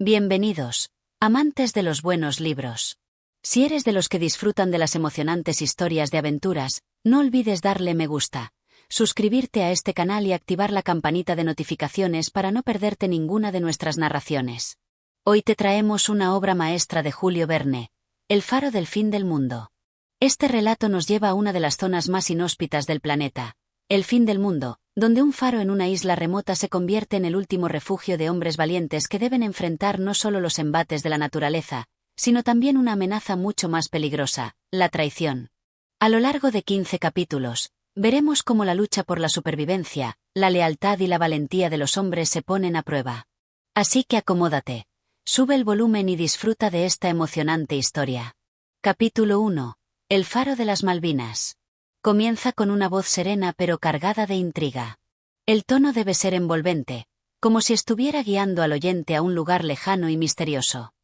Bienvenidos, amantes de los buenos libros. Si eres de los que disfrutan de las emocionantes historias de aventuras, no olvides darle me gusta, suscribirte a este canal y activar la campanita de notificaciones para no perderte ninguna de nuestras narraciones. Hoy te traemos una obra maestra de Julio Verne, El faro del fin del mundo. Este relato nos lleva a una de las zonas más inhóspitas del planeta, el fin del mundo, donde un faro en una isla remota se convierte en el último refugio de hombres valientes que deben enfrentar no solo los embates de la naturaleza, sino también una amenaza mucho más peligrosa, la traición. A lo largo de 15 capítulos, veremos cómo la lucha por la supervivencia, la lealtad y la valentía de los hombres se ponen a prueba. Así que acomódate, sube el volumen y disfruta de esta emocionante historia. Capítulo 1. El faro de las Malvinas. Comienza con una voz serena pero cargada de intriga. El tono debe ser envolvente, como si estuviera guiando al oyente a un lugar lejano y misterioso.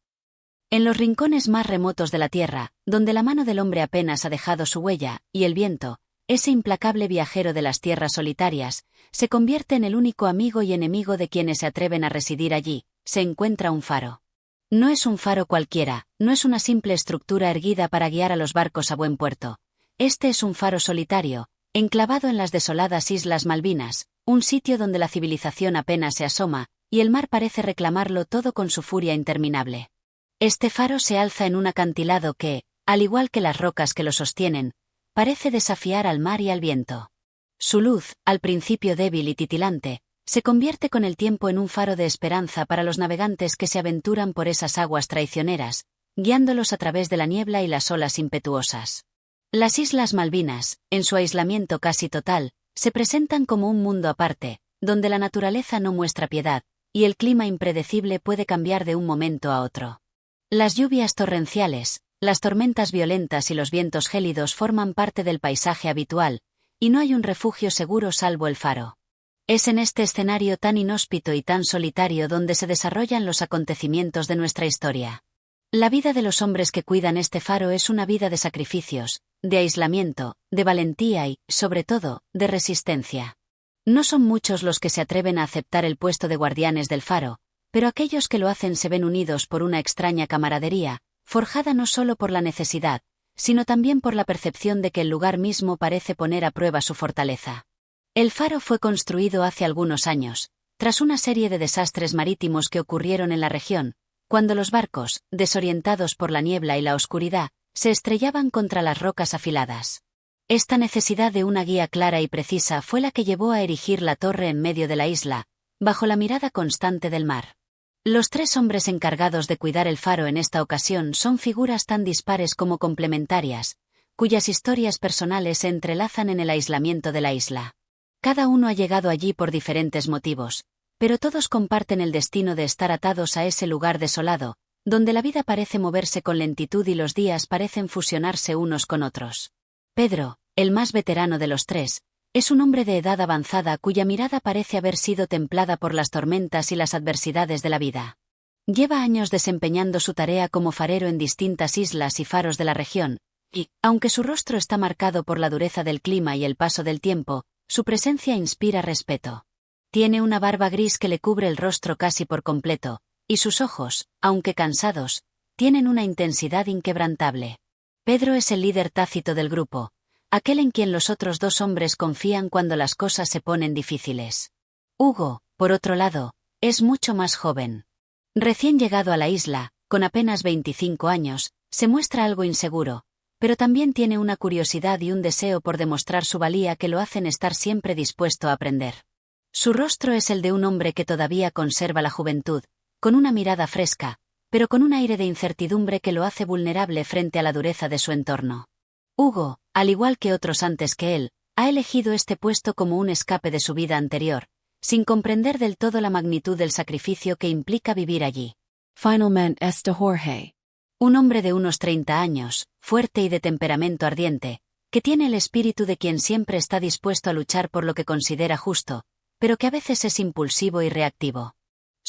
En los rincones más remotos de la Tierra, donde la mano del hombre apenas ha dejado su huella, y el viento, ese implacable viajero de las tierras solitarias, se convierte en el único amigo y enemigo de quienes se atreven a residir allí, se encuentra un faro. No es un faro cualquiera, no es una simple estructura erguida para guiar a los barcos a buen puerto. Este es un faro solitario, enclavado en las desoladas Islas Malvinas, un sitio donde la civilización apenas se asoma, y el mar parece reclamarlo todo con su furia interminable. Este faro se alza en un acantilado que, al igual que las rocas que lo sostienen, parece desafiar al mar y al viento. Su luz, al principio débil y titilante, se convierte con el tiempo en un faro de esperanza para los navegantes que se aventuran por esas aguas traicioneras, guiándolos a través de la niebla y las olas impetuosas. Las Islas Malvinas, en su aislamiento casi total, se presentan como un mundo aparte, donde la naturaleza no muestra piedad, y el clima impredecible puede cambiar de un momento a otro. Las lluvias torrenciales, las tormentas violentas y los vientos gélidos forman parte del paisaje habitual, y no hay un refugio seguro salvo el faro. Es en este escenario tan inhóspito y tan solitario donde se desarrollan los acontecimientos de nuestra historia. La vida de los hombres que cuidan este faro es una vida de sacrificios, de aislamiento, de valentía y, sobre todo, de resistencia. No son muchos los que se atreven a aceptar el puesto de guardianes del faro, pero aquellos que lo hacen se ven unidos por una extraña camaradería, forjada no solo por la necesidad, sino también por la percepción de que el lugar mismo parece poner a prueba su fortaleza. El faro fue construido hace algunos años, tras una serie de desastres marítimos que ocurrieron en la región, cuando los barcos, desorientados por la niebla y la oscuridad, se estrellaban contra las rocas afiladas. Esta necesidad de una guía clara y precisa fue la que llevó a erigir la torre en medio de la isla, bajo la mirada constante del mar. Los tres hombres encargados de cuidar el faro en esta ocasión son figuras tan dispares como complementarias, cuyas historias personales se entrelazan en el aislamiento de la isla. Cada uno ha llegado allí por diferentes motivos, pero todos comparten el destino de estar atados a ese lugar desolado, donde la vida parece moverse con lentitud y los días parecen fusionarse unos con otros. Pedro, el más veterano de los tres, es un hombre de edad avanzada cuya mirada parece haber sido templada por las tormentas y las adversidades de la vida. Lleva años desempeñando su tarea como farero en distintas islas y faros de la región, y, aunque su rostro está marcado por la dureza del clima y el paso del tiempo, su presencia inspira respeto. Tiene una barba gris que le cubre el rostro casi por completo, y sus ojos, aunque cansados, tienen una intensidad inquebrantable. Pedro es el líder tácito del grupo, aquel en quien los otros dos hombres confían cuando las cosas se ponen difíciles. Hugo, por otro lado, es mucho más joven. Recién llegado a la isla, con apenas 25 años, se muestra algo inseguro, pero también tiene una curiosidad y un deseo por demostrar su valía que lo hacen estar siempre dispuesto a aprender. Su rostro es el de un hombre que todavía conserva la juventud, con una mirada fresca, pero con un aire de incertidumbre que lo hace vulnerable frente a la dureza de su entorno. Hugo, al igual que otros antes que él, ha elegido este puesto como un escape de su vida anterior, sin comprender del todo la magnitud del sacrificio que implica vivir allí. Finalmente Jorge. Un hombre de unos 30 años, fuerte y de temperamento ardiente, que tiene el espíritu de quien siempre está dispuesto a luchar por lo que considera justo, pero que a veces es impulsivo y reactivo.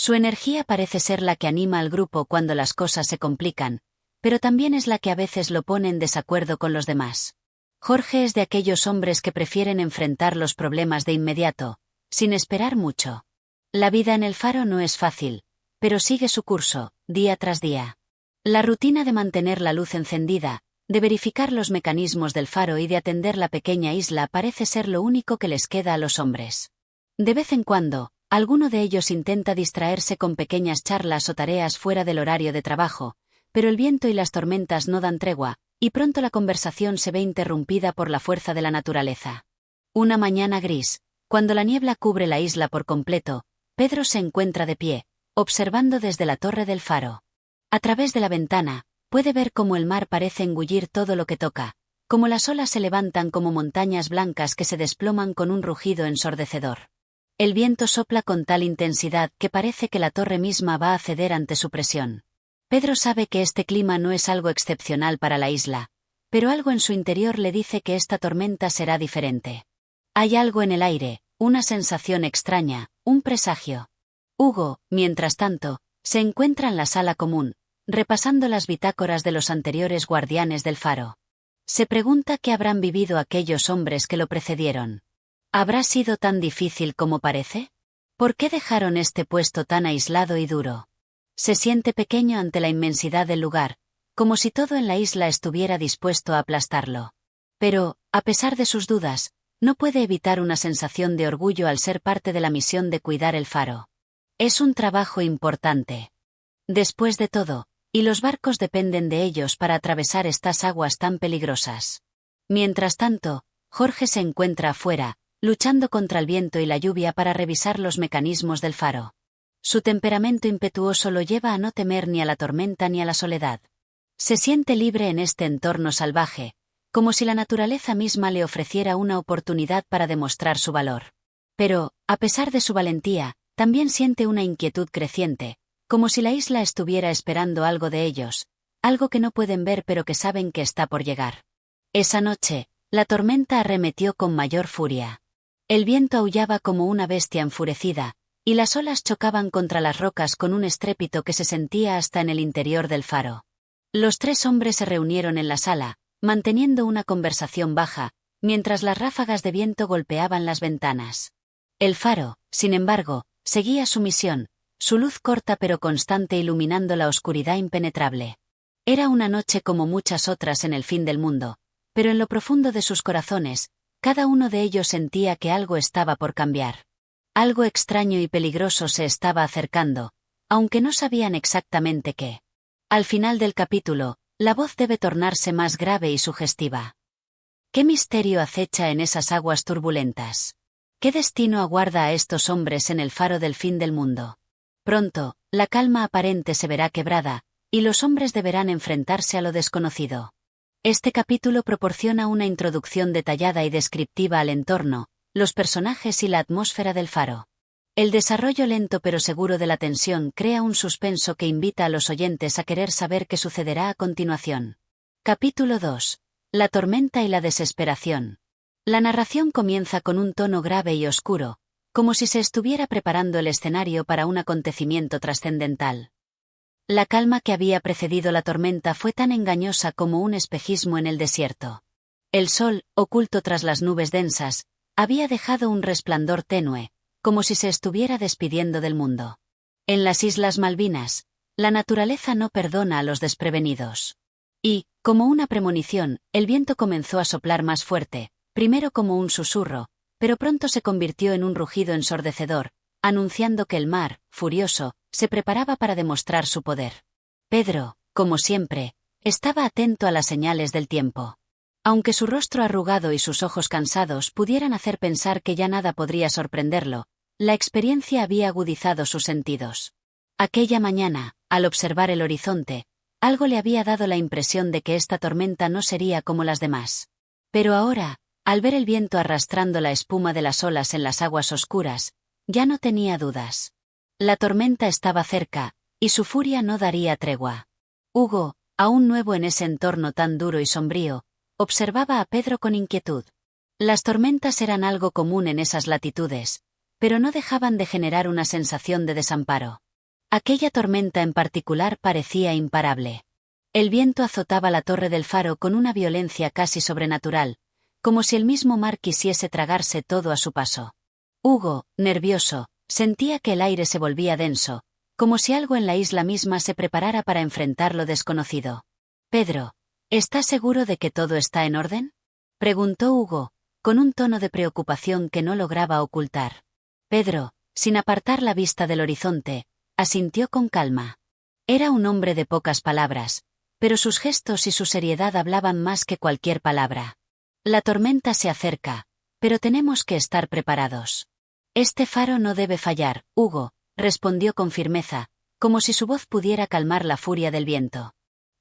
Su energía parece ser la que anima al grupo cuando las cosas se complican, pero también es la que a veces lo pone en desacuerdo con los demás. Jorge es de aquellos hombres que prefieren enfrentar los problemas de inmediato, sin esperar mucho. La vida en el faro no es fácil, pero sigue su curso, día tras día. La rutina de mantener la luz encendida, de verificar los mecanismos del faro y de atender la pequeña isla parece ser lo único que les queda a los hombres. De vez en cuando, alguno de ellos intenta distraerse con pequeñas charlas o tareas fuera del horario de trabajo, pero el viento y las tormentas no dan tregua, y pronto la conversación se ve interrumpida por la fuerza de la naturaleza. Una mañana gris, cuando la niebla cubre la isla por completo, Pedro se encuentra de pie, observando desde la torre del faro. A través de la ventana, puede ver cómo el mar parece engullir todo lo que toca, cómo las olas se levantan como montañas blancas que se desploman con un rugido ensordecedor. El viento sopla con tal intensidad que parece que la torre misma va a ceder ante su presión. Pedro sabe que este clima no es algo excepcional para la isla, pero algo en su interior le dice que esta tormenta será diferente. Hay algo en el aire, una sensación extraña, un presagio. Hugo, mientras tanto, se encuentra en la sala común, repasando las bitácoras de los anteriores guardianes del faro. Se pregunta qué habrán vivido aquellos hombres que lo precedieron. ¿Habrá sido tan difícil como parece? ¿Por qué dejaron este puesto tan aislado y duro? Se siente pequeño ante la inmensidad del lugar, como si todo en la isla estuviera dispuesto a aplastarlo. Pero, a pesar de sus dudas, no puede evitar una sensación de orgullo al ser parte de la misión de cuidar el faro. Es un trabajo importante. Después de todo, y los barcos dependen de ellos para atravesar estas aguas tan peligrosas. Mientras tanto, Jorge se encuentra afuera, luchando contra el viento y la lluvia para revisar los mecanismos del faro. Su temperamento impetuoso lo lleva a no temer ni a la tormenta ni a la soledad. Se siente libre en este entorno salvaje, como si la naturaleza misma le ofreciera una oportunidad para demostrar su valor. Pero, a pesar de su valentía, también siente una inquietud creciente, como si la isla estuviera esperando algo de ellos, algo que no pueden ver pero que saben que está por llegar. Esa noche, la tormenta arremetió con mayor furia. El viento aullaba como una bestia enfurecida, y las olas chocaban contra las rocas con un estrépito que se sentía hasta en el interior del faro. Los tres hombres se reunieron en la sala, manteniendo una conversación baja, mientras las ráfagas de viento golpeaban las ventanas. El faro, sin embargo, seguía su misión, su luz corta pero constante iluminando la oscuridad impenetrable. Era una noche como muchas otras en el fin del mundo, pero en lo profundo de sus corazones, cada uno de ellos sentía que algo estaba por cambiar. Algo extraño y peligroso se estaba acercando, aunque no sabían exactamente qué. Al final del capítulo, la voz debe tornarse más grave y sugestiva. ¿Qué misterio acecha en esas aguas turbulentas? ¿Qué destino aguarda a estos hombres en el faro del fin del mundo? Pronto, la calma aparente se verá quebrada, y los hombres deberán enfrentarse a lo desconocido. Este capítulo proporciona una introducción detallada y descriptiva al entorno, los personajes y la atmósfera del faro. El desarrollo lento pero seguro de la tensión crea un suspenso que invita a los oyentes a querer saber qué sucederá a continuación. Capítulo 2. La tormenta y la desesperación. La narración comienza con un tono grave y oscuro, como si se estuviera preparando el escenario para un acontecimiento trascendental. La calma que había precedido la tormenta fue tan engañosa como un espejismo en el desierto. El sol, oculto tras las nubes densas, había dejado un resplandor tenue, como si se estuviera despidiendo del mundo. En las Islas Malvinas, la naturaleza no perdona a los desprevenidos. Y, como una premonición, el viento comenzó a soplar más fuerte, primero como un susurro, pero pronto se convirtió en un rugido ensordecedor, anunciando que el mar, furioso, se preparaba para demostrar su poder. Pedro, como siempre, estaba atento a las señales del tiempo. Aunque su rostro arrugado y sus ojos cansados pudieran hacer pensar que ya nada podría sorprenderlo, la experiencia había agudizado sus sentidos. Aquella mañana, al observar el horizonte, algo le había dado la impresión de que esta tormenta no sería como las demás. Pero ahora, al ver el viento arrastrando la espuma de las olas en las aguas oscuras, ya no tenía dudas. La tormenta estaba cerca, y su furia no daría tregua. Hugo, aún nuevo en ese entorno tan duro y sombrío, observaba a Pedro con inquietud. Las tormentas eran algo común en esas latitudes, pero no dejaban de generar una sensación de desamparo. Aquella tormenta en particular parecía imparable. El viento azotaba la torre del faro con una violencia casi sobrenatural, como si el mismo mar quisiese tragarse todo a su paso. Hugo, nervioso, sentía que el aire se volvía denso, como si algo en la isla misma se preparara para enfrentar lo desconocido. «Pedro, ¿estás seguro de que todo está en orden?», preguntó Hugo, con un tono de preocupación que no lograba ocultar. Pedro, sin apartar la vista del horizonte, asintió con calma. Era un hombre de pocas palabras, pero sus gestos y su seriedad hablaban más que cualquier palabra. «La tormenta se acerca, pero tenemos que estar preparados. Este faro no debe fallar, Hugo», respondió con firmeza, como si su voz pudiera calmar la furia del viento.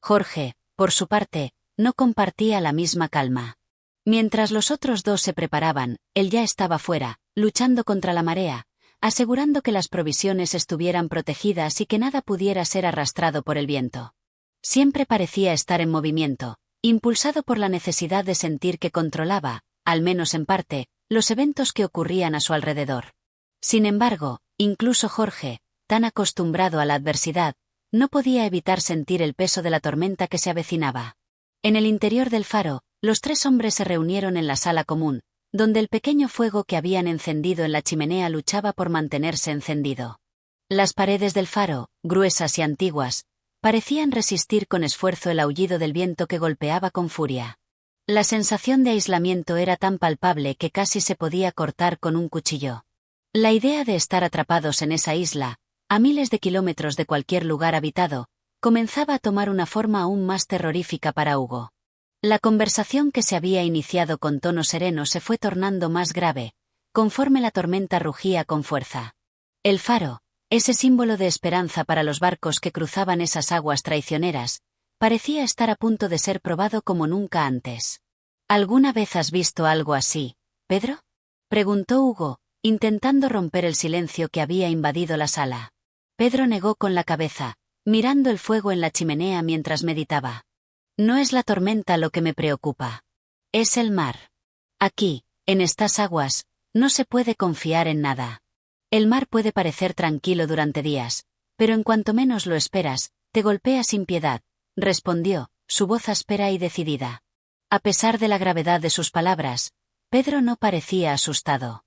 Jorge, por su parte, no compartía la misma calma. Mientras los otros dos se preparaban, él ya estaba fuera, luchando contra la marea, asegurando que las provisiones estuvieran protegidas y que nada pudiera ser arrastrado por el viento. Siempre parecía estar en movimiento, impulsado por la necesidad de sentir que controlaba, al menos en parte, los eventos que ocurrían a su alrededor. Sin embargo, incluso Jorge, tan acostumbrado a la adversidad, no podía evitar sentir el peso de la tormenta que se avecinaba. En el interior del faro, los tres hombres se reunieron en la sala común, donde el pequeño fuego que habían encendido en la chimenea luchaba por mantenerse encendido. Las paredes del faro, gruesas y antiguas, parecían resistir con esfuerzo el aullido del viento que golpeaba con furia. La sensación de aislamiento era tan palpable que casi se podía cortar con un cuchillo. La idea de estar atrapados en esa isla, a miles de kilómetros de cualquier lugar habitado, comenzaba a tomar una forma aún más terrorífica para Hugo. La conversación que se había iniciado con tono sereno se fue tornando más grave, conforme la tormenta rugía con fuerza. El faro, ese símbolo de esperanza para los barcos que cruzaban esas aguas traicioneras, parecía estar a punto de ser probado como nunca antes. ¿Alguna vez has visto algo así, Pedro?, preguntó Hugo, intentando romper el silencio que había invadido la sala. Pedro negó con la cabeza, mirando el fuego en la chimenea mientras meditaba. «No es la tormenta lo que me preocupa. Es el mar. Aquí, en estas aguas, no se puede confiar en nada. El mar puede parecer tranquilo durante días, pero en cuanto menos lo esperas, te golpea sin piedad», respondió, su voz áspera y decidida. A pesar de la gravedad de sus palabras, Pedro no parecía asustado.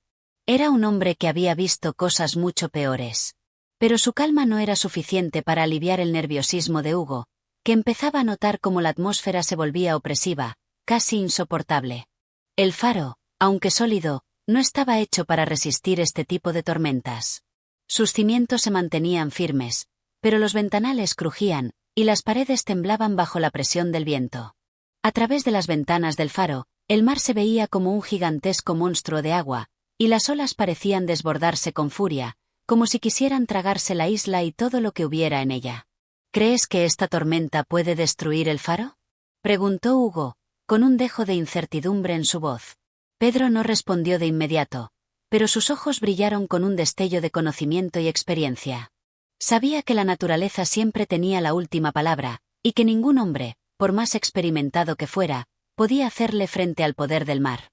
Era un hombre que había visto cosas mucho peores. Pero su calma no era suficiente para aliviar el nerviosismo de Hugo, que empezaba a notar cómo la atmósfera se volvía opresiva, casi insoportable. El faro, aunque sólido, no estaba hecho para resistir este tipo de tormentas. Sus cimientos se mantenían firmes, pero los ventanales crujían, y las paredes temblaban bajo la presión del viento. A través de las ventanas del faro, el mar se veía como un gigantesco monstruo de agua, y las olas parecían desbordarse con furia, como si quisieran tragarse la isla y todo lo que hubiera en ella. «¿Crees que esta tormenta puede destruir el faro?», preguntó Hugo, con un dejo de incertidumbre en su voz. Pedro no respondió de inmediato, pero sus ojos brillaron con un destello de conocimiento y experiencia. Sabía que la naturaleza siempre tenía la última palabra, y que ningún hombre, por más experimentado que fuera, podía hacerle frente al poder del mar.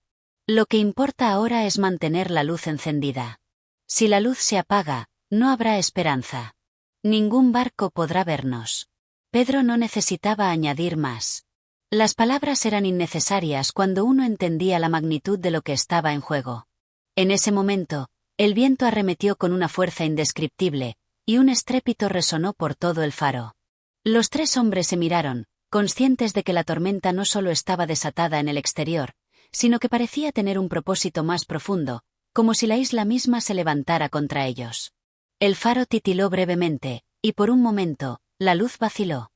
«Lo que importa ahora es mantener la luz encendida. Si la luz se apaga, no habrá esperanza. Ningún barco podrá vernos». Pedro no necesitaba añadir más. Las palabras eran innecesarias cuando uno entendía la magnitud de lo que estaba en juego. En ese momento, el viento arremetió con una fuerza indescriptible, y un estrépito resonó por todo el faro. Los tres hombres se miraron, conscientes de que la tormenta no solo estaba desatada en el exterior, sino que parecía tener un propósito más profundo, como si la isla misma se levantara contra ellos. El faro titiló brevemente, y por un momento, la luz vaciló.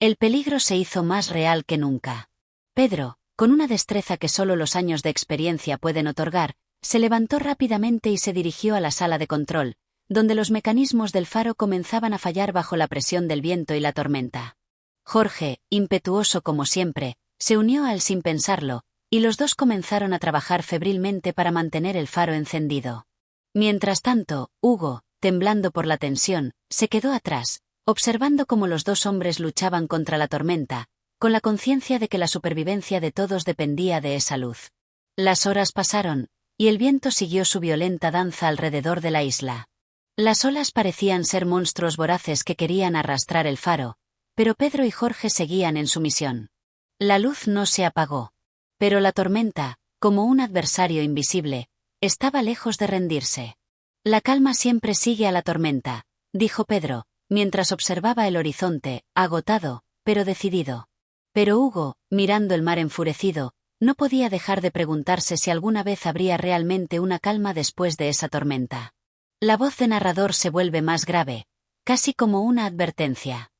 El peligro se hizo más real que nunca. Pedro, con una destreza que solo los años de experiencia pueden otorgar, se levantó rápidamente y se dirigió a la sala de control, donde los mecanismos del faro comenzaban a fallar bajo la presión del viento y la tormenta. Jorge, impetuoso como siempre, se unió a él sin pensarlo, y los dos comenzaron a trabajar febrilmente para mantener el faro encendido. Mientras tanto, Hugo, temblando por la tensión, se quedó atrás, observando cómo los dos hombres luchaban contra la tormenta, con la conciencia de que la supervivencia de todos dependía de esa luz. Las horas pasaron, y el viento siguió su violenta danza alrededor de la isla. Las olas parecían ser monstruos voraces que querían arrastrar el faro, pero Pedro y Jorge seguían en su misión. La luz no se apagó. Pero la tormenta, como un adversario invisible, estaba lejos de rendirse. La calma siempre sigue a la tormenta, dijo Pedro, mientras observaba el horizonte, agotado, pero decidido. Pero Hugo, mirando el mar enfurecido, no podía dejar de preguntarse si alguna vez habría realmente una calma después de esa tormenta. La voz de narrador se vuelve más grave, casi como una advertencia.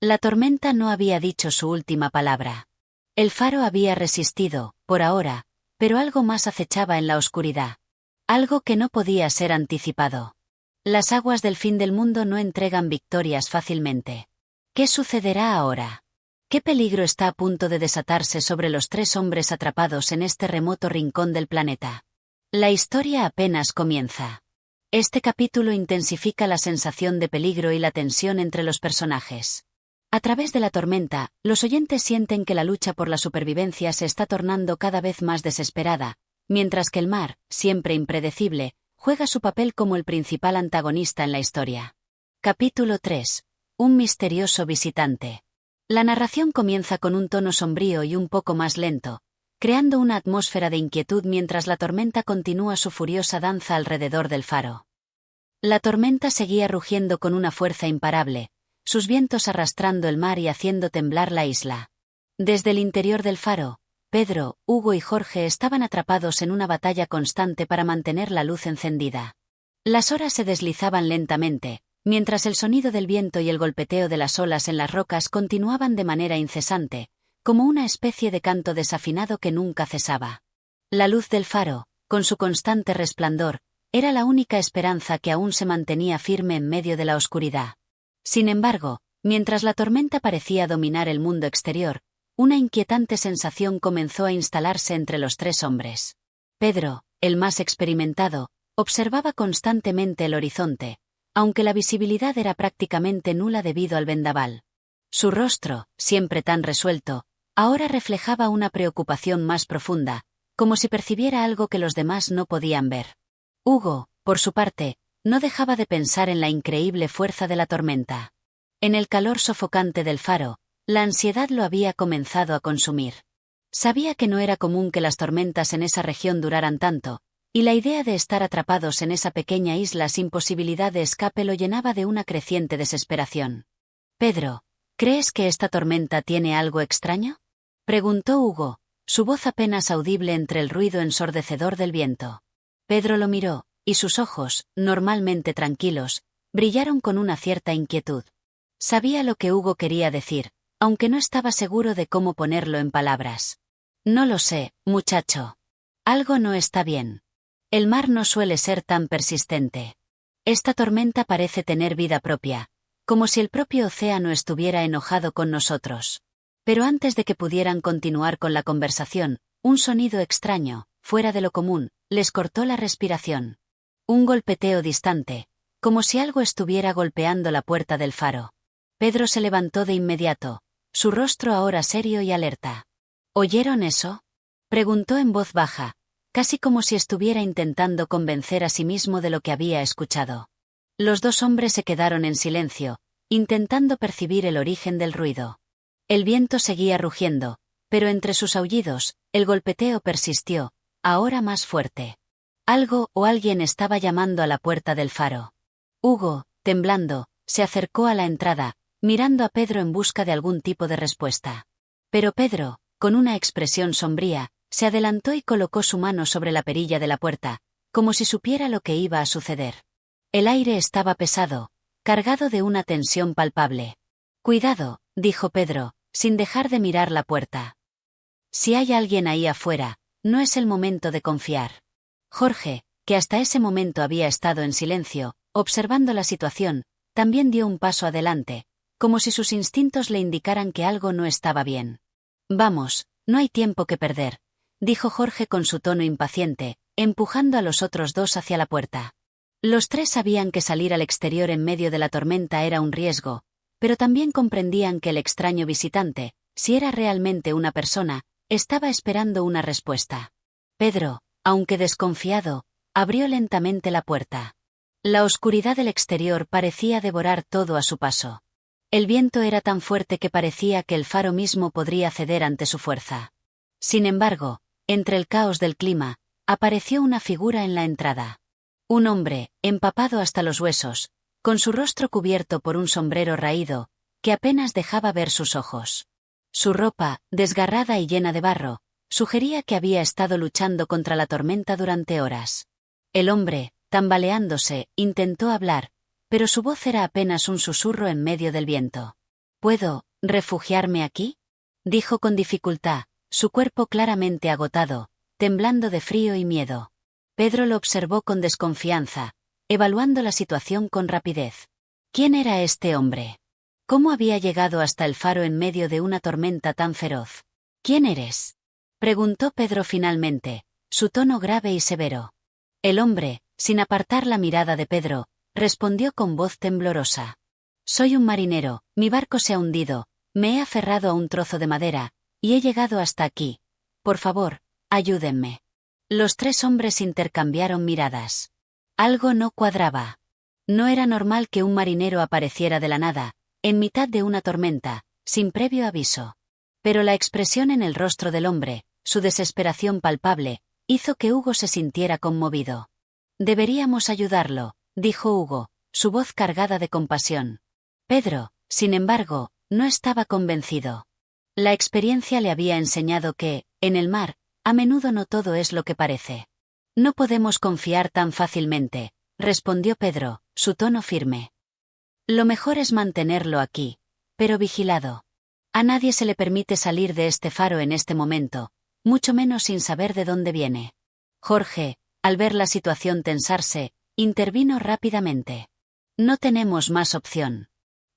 La tormenta no había dicho su última palabra. El faro había resistido, por ahora, pero algo más acechaba en la oscuridad. Algo que no podía ser anticipado. Las aguas del fin del mundo no entregan victorias fácilmente. ¿Qué sucederá ahora? ¿Qué peligro está a punto de desatarse sobre los 3 hombres atrapados en este remoto rincón del planeta? La historia apenas comienza. Este capítulo intensifica la sensación de peligro y la tensión entre los personajes. A través de la tormenta, los oyentes sienten que la lucha por la supervivencia se está tornando cada vez más desesperada, mientras que el mar, siempre impredecible, juega su papel como el principal antagonista en la historia. Capítulo 3. Un misterioso visitante. La narración comienza con un tono sombrío y un poco más lento, creando una atmósfera de inquietud mientras la tormenta continúa su furiosa danza alrededor del faro. La tormenta seguía rugiendo con una fuerza imparable, sus vientos arrastrando el mar y haciendo temblar la isla. Desde el interior del faro, Pedro, Hugo y Jorge estaban atrapados en una batalla constante para mantener la luz encendida. Las horas se deslizaban lentamente, mientras el sonido del viento y el golpeteo de las olas en las rocas continuaban de manera incesante, como una especie de canto desafinado que nunca cesaba. La luz del faro, con su constante resplandor, era la única esperanza que aún se mantenía firme en medio de la oscuridad. Sin embargo, mientras la tormenta parecía dominar el mundo exterior, una inquietante sensación comenzó a instalarse entre los 3 hombres. Pedro, el más experimentado, observaba constantemente el horizonte, aunque la visibilidad era prácticamente nula debido al vendaval. Su rostro, siempre tan resuelto, ahora reflejaba una preocupación más profunda, como si percibiera algo que los demás no podían ver. Hugo, por su parte, no dejaba de pensar en la increíble fuerza de la tormenta. En el calor sofocante del faro, la ansiedad lo había comenzado a consumir. Sabía que no era común que las tormentas en esa región duraran tanto, y la idea de estar atrapados en esa pequeña isla sin posibilidad de escape lo llenaba de una creciente desesperación. «Pedro, ¿crees que esta tormenta tiene algo extraño?», preguntó Hugo, su voz apenas audible entre el ruido ensordecedor del viento. Pedro lo miró, y sus ojos, normalmente tranquilos, brillaron con una cierta inquietud. Sabía lo que Hugo quería decir, aunque no estaba seguro de cómo ponerlo en palabras. «No lo sé, muchacho. Algo no está bien. El mar no suele ser tan persistente. Esta tormenta parece tener vida propia, como si el propio océano estuviera enojado con nosotros». Pero antes de que pudieran continuar con la conversación, un sonido extraño, fuera de lo común, les cortó la respiración. Un golpeteo distante, como si algo estuviera golpeando la puerta del faro. Pedro se levantó de inmediato, su rostro ahora serio y alerta. ¿Oyeron eso?, preguntó en voz baja, casi como si estuviera intentando convencer a sí mismo de lo que había escuchado. Los 2 hombres se quedaron en silencio, intentando percibir el origen del ruido. El viento seguía rugiendo, pero entre sus aullidos, el golpeteo persistió, ahora más fuerte. Algo o alguien estaba llamando a la puerta del faro. Hugo, temblando, se acercó a la entrada, mirando a Pedro en busca de algún tipo de respuesta. Pero Pedro, con una expresión sombría, se adelantó y colocó su mano sobre la perilla de la puerta, como si supiera lo que iba a suceder. El aire estaba pesado, cargado de una tensión palpable. «Cuidado», dijo Pedro, sin dejar de mirar la puerta. «Si hay alguien ahí afuera, no es el momento de confiar». Jorge, que hasta ese momento había estado en silencio, observando la situación, también dio un paso adelante, como si sus instintos le indicaran que algo no estaba bien. «Vamos, no hay tiempo que perder», dijo Jorge con su tono impaciente, empujando a los otros 2 hacia la puerta. Los 3 sabían que salir al exterior en medio de la tormenta era un riesgo, pero también comprendían que el extraño visitante, si era realmente una persona, estaba esperando una respuesta. Pedro, aunque desconfiado, abrió lentamente la puerta. La oscuridad del exterior parecía devorar todo a su paso. El viento era tan fuerte que parecía que el faro mismo podría ceder ante su fuerza. Sin embargo, entre el caos del clima, apareció una figura en la entrada. Un hombre, empapado hasta los huesos, con su rostro cubierto por un sombrero raído, que apenas dejaba ver sus ojos. Su ropa, desgarrada y llena de barro, sugería que había estado luchando contra la tormenta durante horas. El hombre, tambaleándose, intentó hablar, pero su voz era apenas un susurro en medio del viento. ¿Puedo refugiarme aquí?, dijo con dificultad, su cuerpo claramente agotado, temblando de frío y miedo. Pedro lo observó con desconfianza, evaluando la situación con rapidez. ¿Quién era este hombre? ¿Cómo había llegado hasta el faro en medio de una tormenta tan feroz? ¿Quién eres?, preguntó Pedro finalmente, su tono grave y severo. El hombre, sin apartar la mirada de Pedro, respondió con voz temblorosa. Soy un marinero, mi barco se ha hundido, me he aferrado a un trozo de madera, y he llegado hasta aquí. Por favor, ayúdenme. Los tres hombres intercambiaron miradas. Algo no cuadraba. No era normal que un marinero apareciera de la nada, en mitad de una tormenta, sin previo aviso. Pero la expresión en el rostro del hombre, su desesperación palpable, hizo que Hugo se sintiera conmovido. Deberíamos ayudarlo, dijo Hugo, su voz cargada de compasión. Pedro, sin embargo, no estaba convencido. La experiencia le había enseñado que, en el mar, a menudo no todo es lo que parece. No podemos confiar tan fácilmente, respondió Pedro, su tono firme. Lo mejor es mantenerlo aquí, pero vigilado. A nadie se le permite salir de este faro en este momento, mucho menos sin saber de dónde viene. Jorge, al ver la situación tensarse, intervino rápidamente. No tenemos más opción.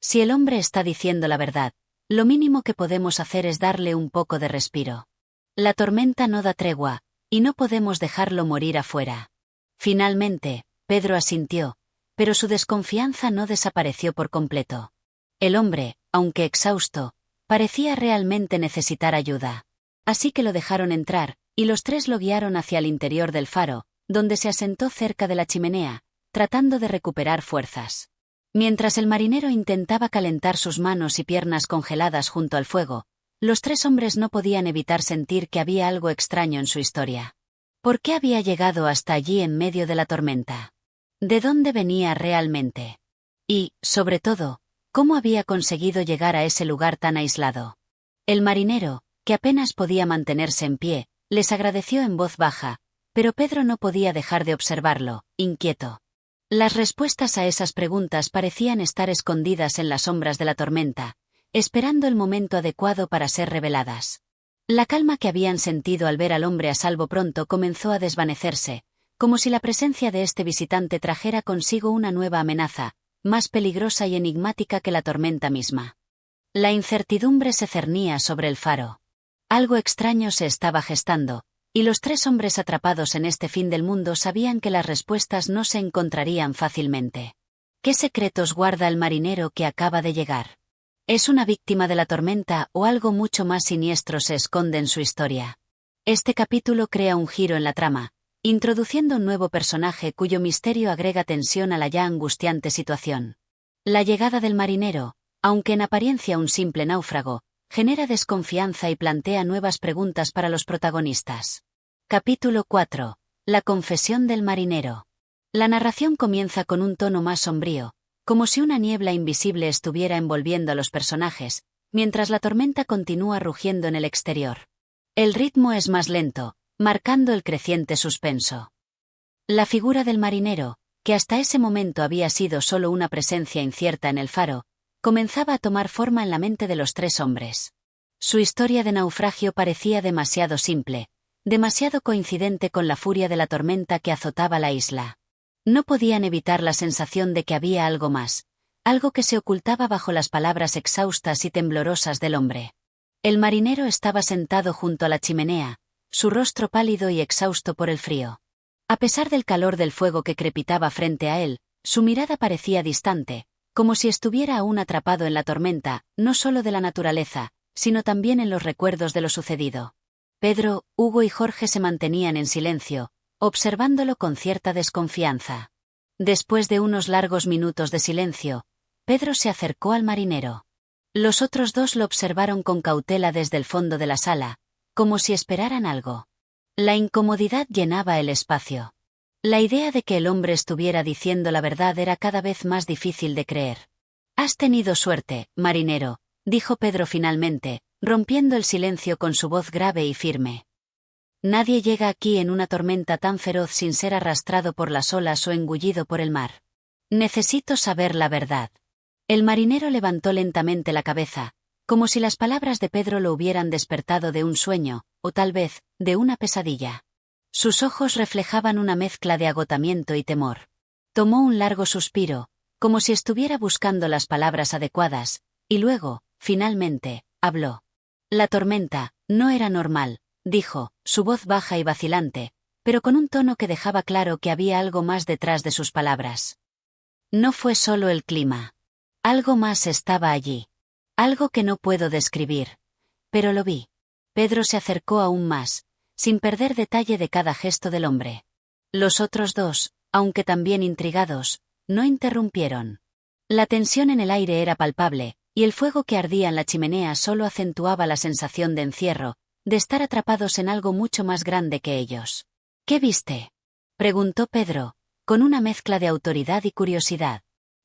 Si el hombre está diciendo la verdad, lo mínimo que podemos hacer es darle un poco de respiro. La tormenta no da tregua, y no podemos dejarlo morir afuera. Finalmente, Pedro asintió, pero su desconfianza no desapareció por completo. El hombre, aunque exhausto, parecía realmente necesitar ayuda. Así que lo dejaron entrar, y los tres lo guiaron hacia el interior del faro, donde se asentó cerca de la chimenea, tratando de recuperar fuerzas. Mientras el marinero intentaba calentar sus manos y piernas congeladas junto al fuego, los tres hombres no podían evitar sentir que había algo extraño en su historia. ¿Por qué había llegado hasta allí en medio de la tormenta? ¿De dónde venía realmente? Y, sobre todo, ¿cómo había conseguido llegar a ese lugar tan aislado? El marinero, que apenas podía mantenerse en pie, les agradeció en voz baja, pero Pedro no podía dejar de observarlo, inquieto. Las respuestas a esas preguntas parecían estar escondidas en las sombras de la tormenta, esperando el momento adecuado para ser reveladas. La calma que habían sentido al ver al hombre a salvo pronto comenzó a desvanecerse, como si la presencia de este visitante trajera consigo una nueva amenaza, más peligrosa y enigmática que la tormenta misma. La incertidumbre se cernía sobre el faro. Algo extraño se estaba gestando, y los tres hombres atrapados en este fin del mundo sabían que las respuestas no se encontrarían fácilmente. ¿Qué secretos guarda el marinero que acaba de llegar? ¿Es una víctima de la tormenta o algo mucho más siniestro se esconde en su historia? Este capítulo crea un giro en la trama, introduciendo un nuevo personaje cuyo misterio agrega tensión a la ya angustiante situación. La llegada del marinero, aunque en apariencia un simple náufrago, genera desconfianza y plantea nuevas preguntas para los protagonistas. Capítulo 4. La confesión del marinero. La narración comienza con un tono más sombrío, como si una niebla invisible estuviera envolviendo a los personajes, mientras la tormenta continúa rugiendo en el exterior. El ritmo es más lento, marcando el creciente suspenso. La figura del marinero, que hasta ese momento había sido solo una presencia incierta en el faro, comenzaba a tomar forma en la mente de los tres hombres. Su historia de naufragio parecía demasiado simple, demasiado coincidente con la furia de la tormenta que azotaba la isla. No podían evitar la sensación de que había algo más, algo que se ocultaba bajo las palabras exhaustas y temblorosas del hombre. El marinero estaba sentado junto a la chimenea, su rostro pálido y exhausto por el frío. A pesar del calor del fuego que crepitaba frente a él, su mirada parecía distante, como si estuviera aún atrapado en la tormenta, no solo de la naturaleza, sino también en los recuerdos de lo sucedido. Pedro, Hugo y Jorge se mantenían en silencio, observándolo con cierta desconfianza. Después de unos largos minutos de silencio, Pedro se acercó al marinero. Los otros dos lo observaron con cautela desde el fondo de la sala, como si esperaran algo. La incomodidad llenaba el espacio. La idea de que el hombre estuviera diciendo la verdad era cada vez más difícil de creer. «Has tenido suerte, marinero», dijo Pedro finalmente, rompiendo el silencio con su voz grave y firme. «Nadie llega aquí en una tormenta tan feroz sin ser arrastrado por las olas o engullido por el mar. Necesito saber la verdad». El marinero levantó lentamente la cabeza, como si las palabras de Pedro lo hubieran despertado de un sueño, o tal vez, de una pesadilla. Sus ojos reflejaban una mezcla de agotamiento y temor. Tomó un largo suspiro, como si estuviera buscando las palabras adecuadas, y luego, finalmente, habló. «La tormenta no era normal», dijo, su voz baja y vacilante, pero con un tono que dejaba claro que había algo más detrás de sus palabras. «No fue solo el clima. Algo más estaba allí. Algo que no puedo describir. Pero lo vi». Pedro se acercó aún más, sin perder detalle de cada gesto del hombre. Los otros dos, aunque también intrigados, no interrumpieron. La tensión en el aire era palpable, y el fuego que ardía en la chimenea solo acentuaba la sensación de encierro, de estar atrapados en algo mucho más grande que ellos. «¿Qué viste?», preguntó Pedro, con una mezcla de autoridad y curiosidad.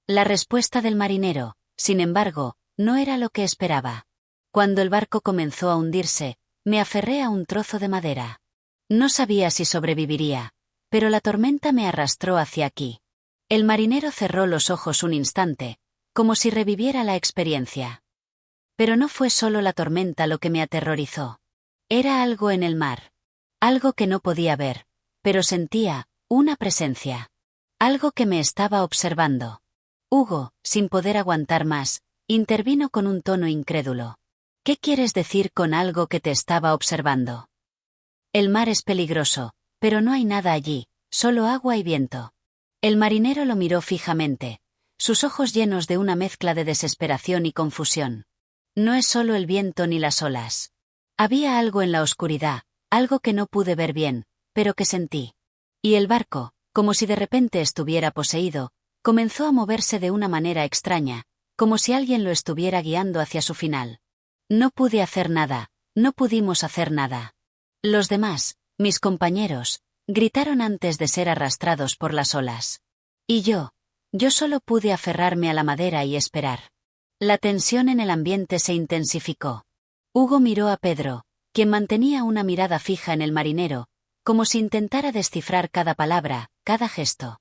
La respuesta del marinero, sin embargo, no era lo que esperaba. «Cuando el barco comenzó a hundirse, me aferré a un trozo de madera. No sabía si sobreviviría, pero la tormenta me arrastró hacia aquí». El marinero cerró los ojos un instante, como si reviviera la experiencia. «Pero no fue solo la tormenta lo que me aterrorizó. Era algo en el mar. Algo que no podía ver, pero sentía, una presencia. Algo que me estaba observando». Hugo, sin poder aguantar más, intervino con un tono incrédulo. «¿Qué quieres decir con algo que te estaba observando?». «El mar es peligroso, pero no hay nada allí, solo agua y viento». El marinero lo miró fijamente, sus ojos llenos de una mezcla de desesperación y confusión. «No es solo el viento ni las olas. Había algo en la oscuridad, algo que no pude ver bien, pero que sentí». Y el barco, como si de repente estuviera poseído, comenzó a moverse de una manera extraña, como si alguien lo estuviera guiando hacia su final. «No pude hacer nada, no pudimos hacer nada. Los demás, mis compañeros, gritaron antes de ser arrastrados por las olas. Y yo solo pude aferrarme a la madera y esperar». La tensión en el ambiente se intensificó. Hugo miró a Pedro, quien mantenía una mirada fija en el marinero, como si intentara descifrar cada palabra, cada gesto.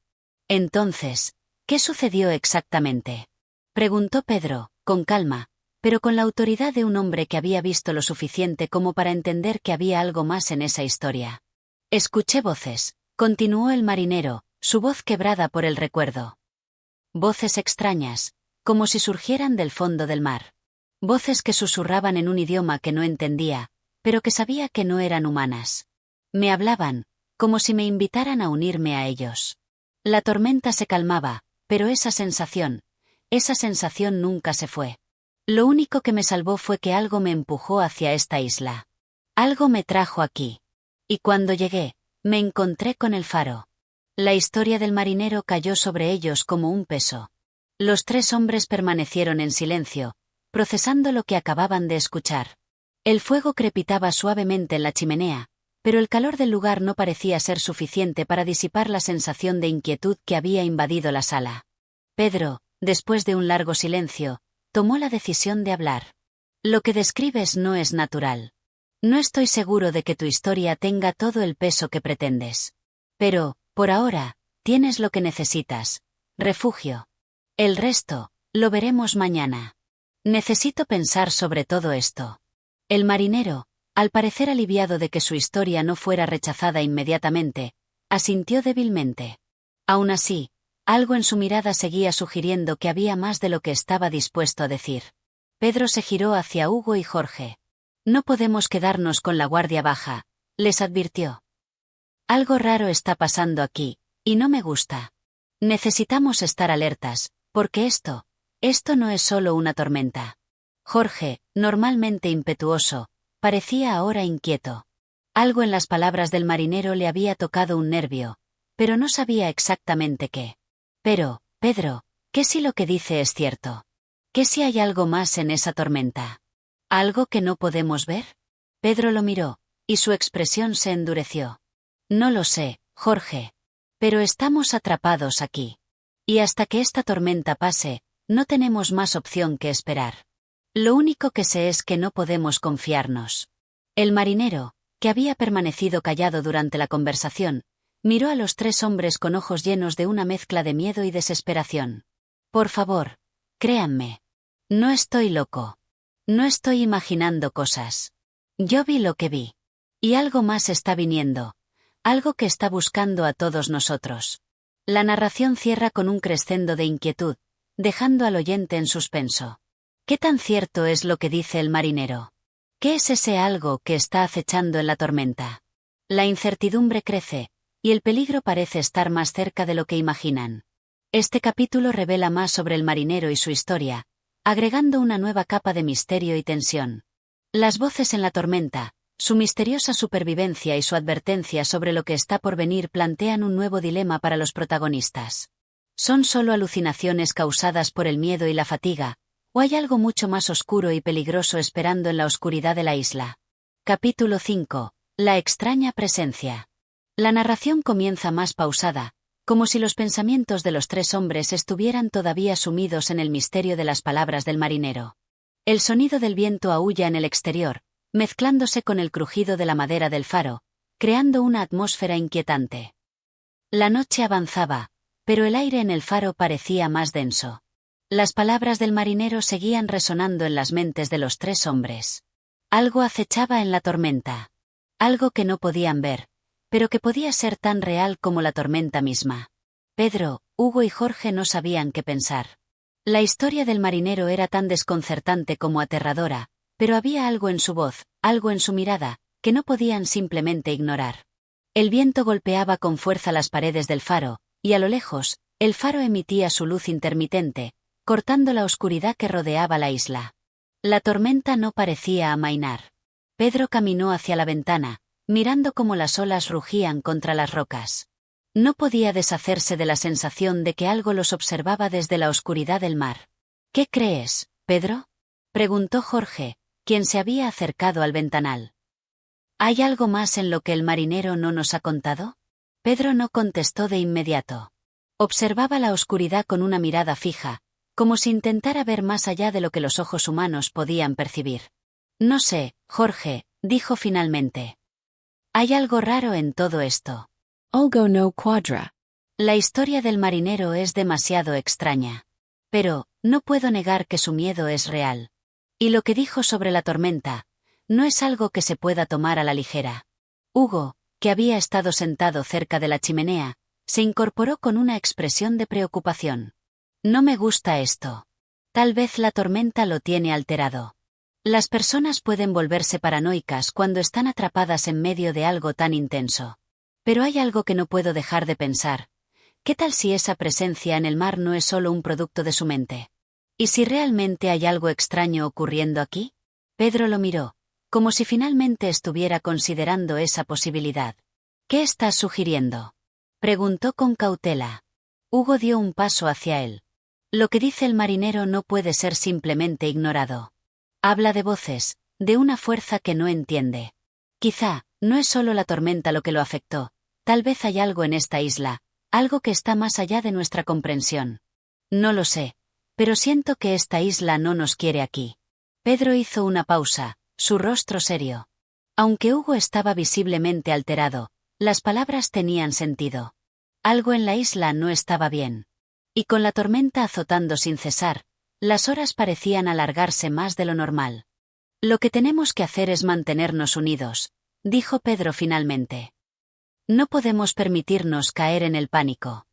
«Entonces, ¿qué sucedió exactamente?», preguntó Pedro, con calma, pero con la autoridad de un hombre que había visto lo suficiente como para entender que había algo más en esa historia. «Escuché voces», continuó el marinero, su voz quebrada por el recuerdo. «Voces extrañas, como si surgieran del fondo del mar. Voces que susurraban en un idioma que no entendía, pero que sabía que no eran humanas. Me hablaban, como si me invitaran a unirme a ellos. La tormenta se calmaba, pero esa sensación nunca se fue. Lo único que me salvó fue que algo me empujó hacia esta isla. Algo me trajo aquí. Y cuando llegué, me encontré con el faro». La historia del marinero cayó sobre ellos como un peso. Los tres hombres permanecieron en silencio, procesando lo que acababan de escuchar. El fuego crepitaba suavemente en la chimenea, pero el calor del lugar no parecía ser suficiente para disipar la sensación de inquietud que había invadido la sala. Pedro, después de un largo silencio, tomó la decisión de hablar. «Lo que describes no es natural. No estoy seguro de que tu historia tenga todo el peso que pretendes. Pero, por ahora, tienes lo que necesitas: refugio. El resto, lo veremos mañana. Necesito pensar sobre todo esto». El marinero, al parecer aliviado de que su historia no fuera rechazada inmediatamente, asintió débilmente. Aún así, algo en su mirada seguía sugiriendo que había más de lo que estaba dispuesto a decir. Pedro se giró hacia Hugo y Jorge. «No podemos quedarnos con la guardia baja», les advirtió. «Algo raro está pasando aquí, y no me gusta. Necesitamos estar alertas, porque esto no es solo una tormenta». Jorge, normalmente impetuoso, parecía ahora inquieto. Algo en las palabras del marinero le había tocado un nervio, pero no sabía exactamente qué. «Pero, Pedro, ¿qué si lo que dice es cierto? ¿Qué si hay algo más en esa tormenta? ¿Algo que no podemos ver?». Pedro lo miró, y su expresión se endureció. «No lo sé, Jorge. Pero estamos atrapados aquí. Y hasta que esta tormenta pase, no tenemos más opción que esperar. Lo único que sé es que no podemos confiarnos. El marinero, que había permanecido callado durante la conversación, miró a los tres hombres con ojos llenos de una mezcla de miedo y desesperación. Por favor, créanme. No estoy loco. No estoy imaginando cosas. Yo vi lo que vi. Y algo más está viniendo. Algo que está buscando a todos nosotros. La narración cierra con un crescendo de inquietud, dejando al oyente en suspenso. ¿Qué tan cierto es lo que dice el marinero? ¿Qué es ese algo que está acechando en la tormenta? La incertidumbre crece, y el peligro parece estar más cerca de lo que imaginan. Este capítulo revela más sobre el marinero y su historia, agregando una nueva capa de misterio y tensión. Las voces en la tormenta, su misteriosa supervivencia y su advertencia sobre lo que está por venir plantean un nuevo dilema para los protagonistas. ¿Son solo alucinaciones causadas por el miedo y la fatiga, o hay algo mucho más oscuro y peligroso esperando en la oscuridad de la isla? Capítulo 5. La extraña presencia. La narración comienza más pausada, como si los pensamientos de los tres hombres estuvieran todavía sumidos en el misterio de las palabras del marinero. El sonido del viento aúlla en el exterior, mezclándose con el crujido de la madera del faro, creando una atmósfera inquietante. La noche avanzaba, pero el aire en el faro parecía más denso. Las palabras del marinero seguían resonando en las mentes de los tres hombres. Algo acechaba en la tormenta. Algo que no podían ver, pero que podía ser tan real como la tormenta misma. Pedro, Hugo y Jorge no sabían qué pensar. La historia del marinero era tan desconcertante como aterradora, pero había algo en su voz, algo en su mirada, que no podían simplemente ignorar. El viento golpeaba con fuerza las paredes del faro, y a lo lejos, el faro emitía su luz intermitente, cortando la oscuridad que rodeaba la isla. La tormenta no parecía amainar. Pedro caminó hacia la ventana, mirando cómo las olas rugían contra las rocas. No podía deshacerse de la sensación de que algo los observaba desde la oscuridad del mar. ¿Qué crees, Pedro?, preguntó Jorge, quien se había acercado al ventanal. ¿Hay algo más en lo que el marinero no nos ha contado? Pedro no contestó de inmediato. Observaba la oscuridad con una mirada fija, como si intentara ver más allá de lo que los ojos humanos podían percibir. No sé, Jorge, dijo finalmente. Hay algo raro en todo esto. Algo no cuadra. La historia del marinero es demasiado extraña. Pero, no puedo negar que su miedo es real. Y lo que dijo sobre la tormenta, no es algo que se pueda tomar a la ligera. Hugo, que había estado sentado cerca de la chimenea, se incorporó con una expresión de preocupación. No me gusta esto. Tal vez la tormenta lo tiene alterado. Las personas pueden volverse paranoicas cuando están atrapadas en medio de algo tan intenso. Pero hay algo que no puedo dejar de pensar. ¿Qué tal si esa presencia en el mar no es solo un producto de su mente? ¿Y si realmente hay algo extraño ocurriendo aquí? Pedro lo miró, como si finalmente estuviera considerando esa posibilidad. ¿Qué estás sugiriendo?, preguntó con cautela. Hugo dio un paso hacia él. Lo que dice el marinero no puede ser simplemente ignorado. Habla de voces, de una fuerza que no entiende. Quizá, no es solo la tormenta lo que lo afectó, tal vez hay algo en esta isla, algo que está más allá de nuestra comprensión. No lo sé, pero siento que esta isla no nos quiere aquí. Pedro hizo una pausa, su rostro serio. Aunque Hugo estaba visiblemente alterado, las palabras tenían sentido. Algo en la isla no estaba bien. Y con la tormenta azotando sin cesar, las horas parecían alargarse más de lo normal. Lo que tenemos que hacer es mantenernos unidos, dijo Pedro finalmente. No podemos permitirnos caer en el pánico.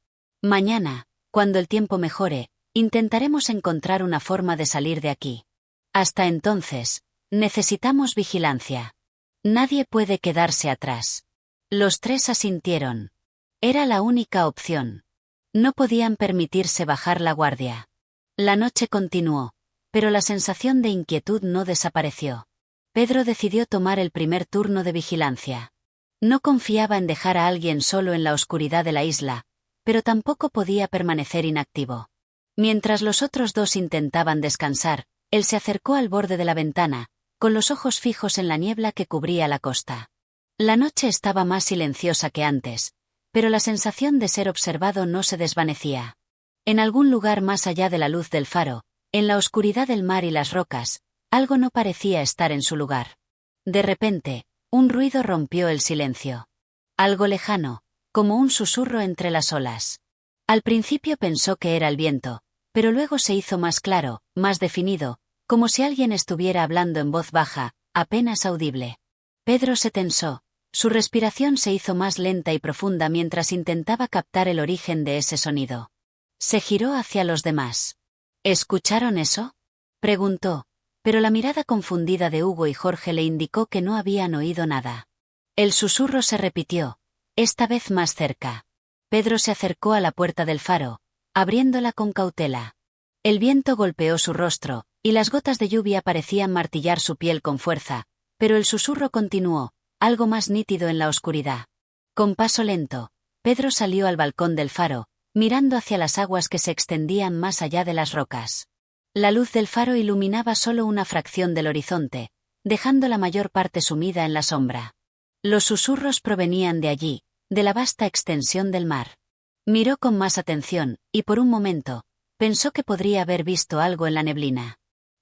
Mañana, cuando el tiempo mejore, intentaremos encontrar una forma de salir de aquí. Hasta entonces, necesitamos vigilancia. Nadie puede quedarse atrás. Los tres asintieron. Era la única opción. No podían permitirse bajar la guardia. La noche continuó, pero la sensación de inquietud no desapareció. Pedro decidió tomar el primer turno de vigilancia. No confiaba en dejar a alguien solo en la oscuridad de la isla, pero tampoco podía permanecer inactivo. Mientras los otros dos intentaban descansar, él se acercó al borde de la ventana, con los ojos fijos en la niebla que cubría la costa. La noche estaba más silenciosa que antes, pero la sensación de ser observado no se desvanecía. En algún lugar más allá de la luz del faro, en la oscuridad del mar y las rocas, algo no parecía estar en su lugar. De repente, un ruido rompió el silencio. Algo lejano, como un susurro entre las olas. Al principio pensó que era el viento, pero luego se hizo más claro, más definido, como si alguien estuviera hablando en voz baja, apenas audible. Pedro se tensó, su respiración se hizo más lenta y profunda mientras intentaba captar el origen de ese sonido. Se giró hacia los demás. ¿Escucharon eso?, preguntó, pero la mirada confundida de Hugo y Jorge le indicó que no habían oído nada. El susurro se repitió, esta vez más cerca. Pedro se acercó a la puerta del faro, abriéndola con cautela. El viento golpeó su rostro, y las gotas de lluvia parecían martillar su piel con fuerza, pero el susurro continuó, algo más nítido en la oscuridad. Con paso lento, Pedro salió al balcón del faro, mirando hacia las aguas que se extendían más allá de las rocas. La luz del faro iluminaba solo una fracción del horizonte, dejando la mayor parte sumida en la sombra. Los susurros provenían de allí, de la vasta extensión del mar. Miró con más atención, y por un momento, pensó que podría haber visto algo en la neblina.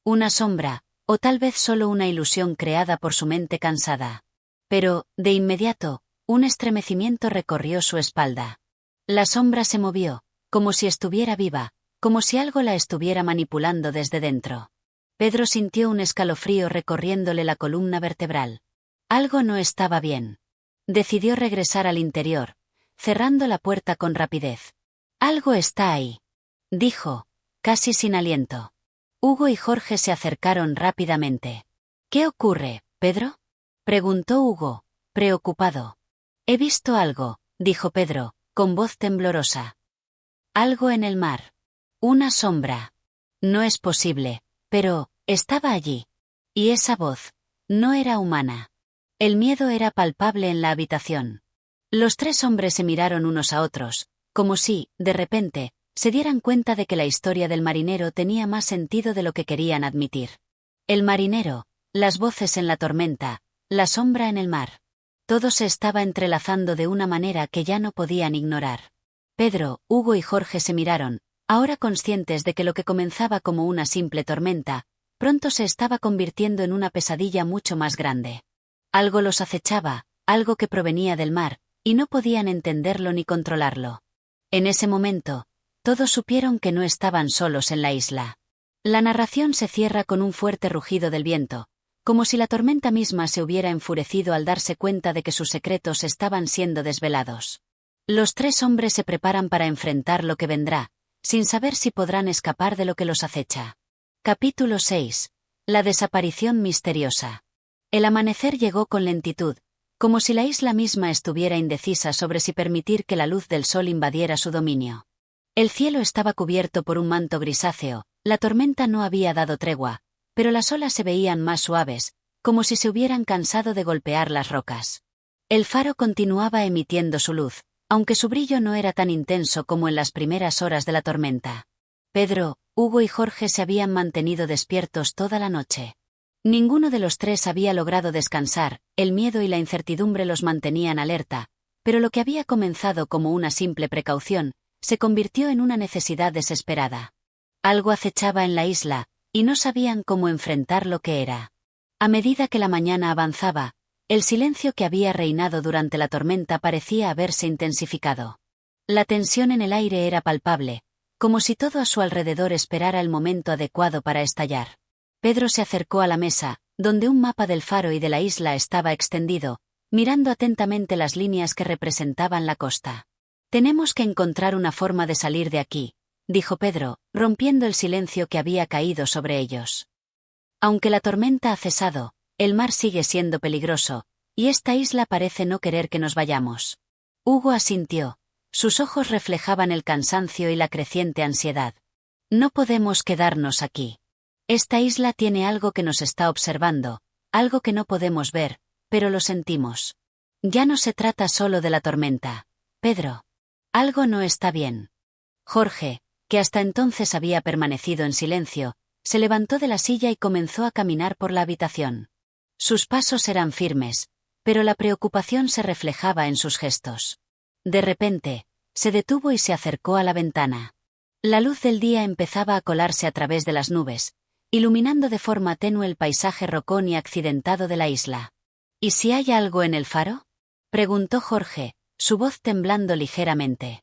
Una sombra, o tal vez solo una ilusión creada por su mente cansada. Pero, de inmediato, un estremecimiento recorrió su espalda. La sombra se movió, como si estuviera viva, como si algo la estuviera manipulando desde dentro. Pedro sintió un escalofrío recorriéndole la columna vertebral. Algo no estaba bien. Decidió regresar al interior, cerrando la puerta con rapidez. Algo está ahí, dijo, casi sin aliento. Hugo y Jorge se acercaron rápidamente. ¿Qué ocurre, Pedro?, preguntó Hugo, preocupado. He visto algo, dijo Pedro, con voz temblorosa. Algo en el mar. Una sombra. No es posible, pero, estaba allí. Y esa voz, no era humana. El miedo era palpable en la habitación. Los tres hombres se miraron unos a otros, como si, de repente, se dieran cuenta de que la historia del marinero tenía más sentido de lo que querían admitir. El marinero, las voces en la tormenta, la sombra en el mar. Todo se estaba entrelazando de una manera que ya no podían ignorar. Pedro, Hugo y Jorge se miraron, ahora conscientes de que lo que comenzaba como una simple tormenta, pronto se estaba convirtiendo en una pesadilla mucho más grande. Algo los acechaba, algo que provenía del mar, y no podían entenderlo ni controlarlo. En ese momento, todos supieron que no estaban solos en la isla. La narración se cierra con un fuerte rugido del viento, como si la tormenta misma se hubiera enfurecido al darse cuenta de que sus secretos estaban siendo desvelados. Los tres hombres se preparan para enfrentar lo que vendrá, sin saber si podrán escapar de lo que los acecha. Capítulo 6. La desaparición misteriosa. El amanecer llegó con lentitud, como si la isla misma estuviera indecisa sobre si permitir que la luz del sol invadiera su dominio. El cielo estaba cubierto por un manto grisáceo, la tormenta no había dado tregua, pero las olas se veían más suaves, como si se hubieran cansado de golpear las rocas. El faro continuaba emitiendo su luz, aunque su brillo no era tan intenso como en las primeras horas de la tormenta. Pedro, Hugo y Jorge se habían mantenido despiertos toda la noche. Ninguno de los tres había logrado descansar, el miedo y la incertidumbre los mantenían alerta, pero lo que había comenzado como una simple precaución, se convirtió en una necesidad desesperada. Algo acechaba en la isla, y no sabían cómo enfrentar lo que era. A medida que la mañana avanzaba, el silencio que había reinado durante la tormenta parecía haberse intensificado. La tensión en el aire era palpable, como si todo a su alrededor esperara el momento adecuado para estallar. Pedro se acercó a la mesa, donde un mapa del faro y de la isla estaba extendido, mirando atentamente las líneas que representaban la costa. «Tenemos que encontrar una forma de salir de aquí», dijo Pedro, rompiendo el silencio que había caído sobre ellos. Aunque la tormenta ha cesado, el mar sigue siendo peligroso, y esta isla parece no querer que nos vayamos. Hugo asintió. Sus ojos reflejaban el cansancio y la creciente ansiedad. No podemos quedarnos aquí. Esta isla tiene algo que nos está observando, algo que no podemos ver, pero lo sentimos. Ya no se trata solo de la tormenta. Pedro. Algo no está bien. Jorge, que hasta entonces había permanecido en silencio, se levantó de la silla y comenzó a caminar por la habitación. Sus pasos eran firmes, pero la preocupación se reflejaba en sus gestos. De repente, se detuvo y se acercó a la ventana. La luz del día empezaba a colarse a través de las nubes, iluminando de forma tenue el paisaje rocón y accidentado de la isla. ¿Y si hay algo en el faro?, preguntó Jorge, su voz temblando ligeramente.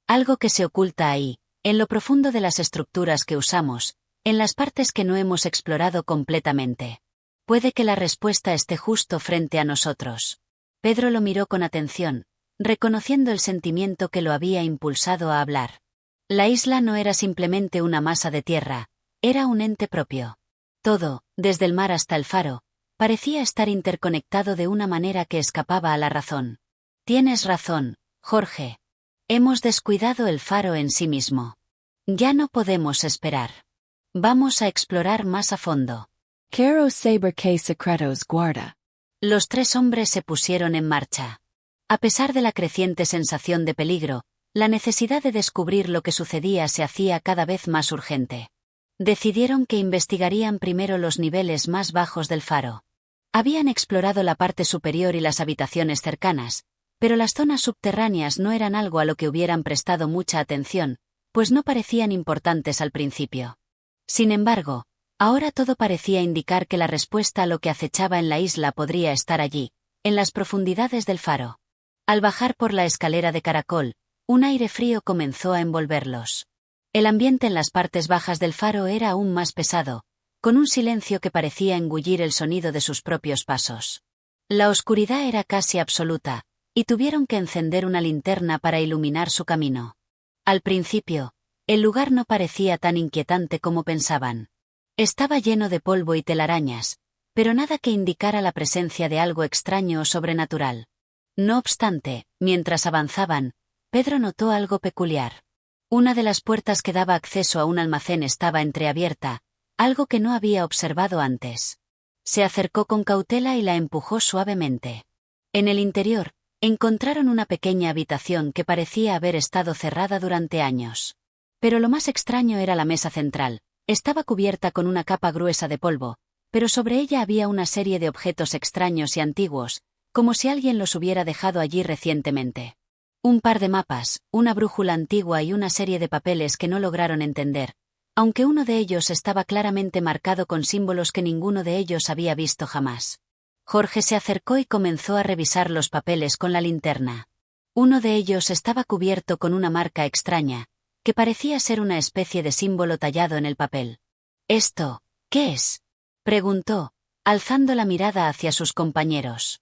Algo que se oculta ahí, en lo profundo de las estructuras que usamos, en las partes que no hemos explorado completamente. Puede que la respuesta esté justo frente a nosotros. Pedro lo miró con atención, reconociendo el sentimiento que lo había impulsado a hablar. La isla no era simplemente una masa de tierra, era un ente propio. Todo, desde el mar hasta el faro, parecía estar interconectado de una manera que escapaba a la razón. Tienes razón, Jorge. Hemos descuidado el faro en sí mismo. Ya no podemos esperar. Vamos a explorar más a fondo. Quero saber que secretos guarda. Los tres hombres se pusieron en marcha. A pesar de la creciente sensación de peligro, la necesidad de descubrir lo que sucedía se hacía cada vez más urgente. Decidieron que investigarían primero los niveles más bajos del faro. Habían explorado la parte superior y las habitaciones cercanas, pero las zonas subterráneas no eran algo a lo que hubieran prestado mucha atención, pues no parecían importantes al principio. Sin embargo, ahora todo parecía indicar que la respuesta a lo que acechaba en la isla podría estar allí, en las profundidades del faro. Al bajar por la escalera de caracol, un aire frío comenzó a envolverlos. El ambiente en las partes bajas del faro era aún más pesado, con un silencio que parecía engullir el sonido de sus propios pasos. La oscuridad era casi absoluta, y tuvieron que encender una linterna para iluminar su camino. Al principio, el lugar no parecía tan inquietante como pensaban. Estaba lleno de polvo y telarañas, pero nada que indicara la presencia de algo extraño o sobrenatural. No obstante, mientras avanzaban, Pedro notó algo peculiar. Una de las puertas que daba acceso a un almacén estaba entreabierta, algo que no había observado antes. Se acercó con cautela y la empujó suavemente. En el interior, encontraron una pequeña habitación que parecía haber estado cerrada durante años. Pero lo más extraño era la mesa central. Estaba cubierta con una capa gruesa de polvo, pero sobre ella había una serie de objetos extraños y antiguos, como si alguien los hubiera dejado allí recientemente. Un par de mapas, una brújula antigua y una serie de papeles que no lograron entender, aunque uno de ellos estaba claramente marcado con símbolos que ninguno de ellos había visto jamás. Jorge se acercó y comenzó a revisar los papeles con la linterna. Uno de ellos estaba cubierto con una marca extraña, que parecía ser una especie de símbolo tallado en el papel. «¿Esto, qué es?», preguntó, alzando la mirada hacia sus compañeros.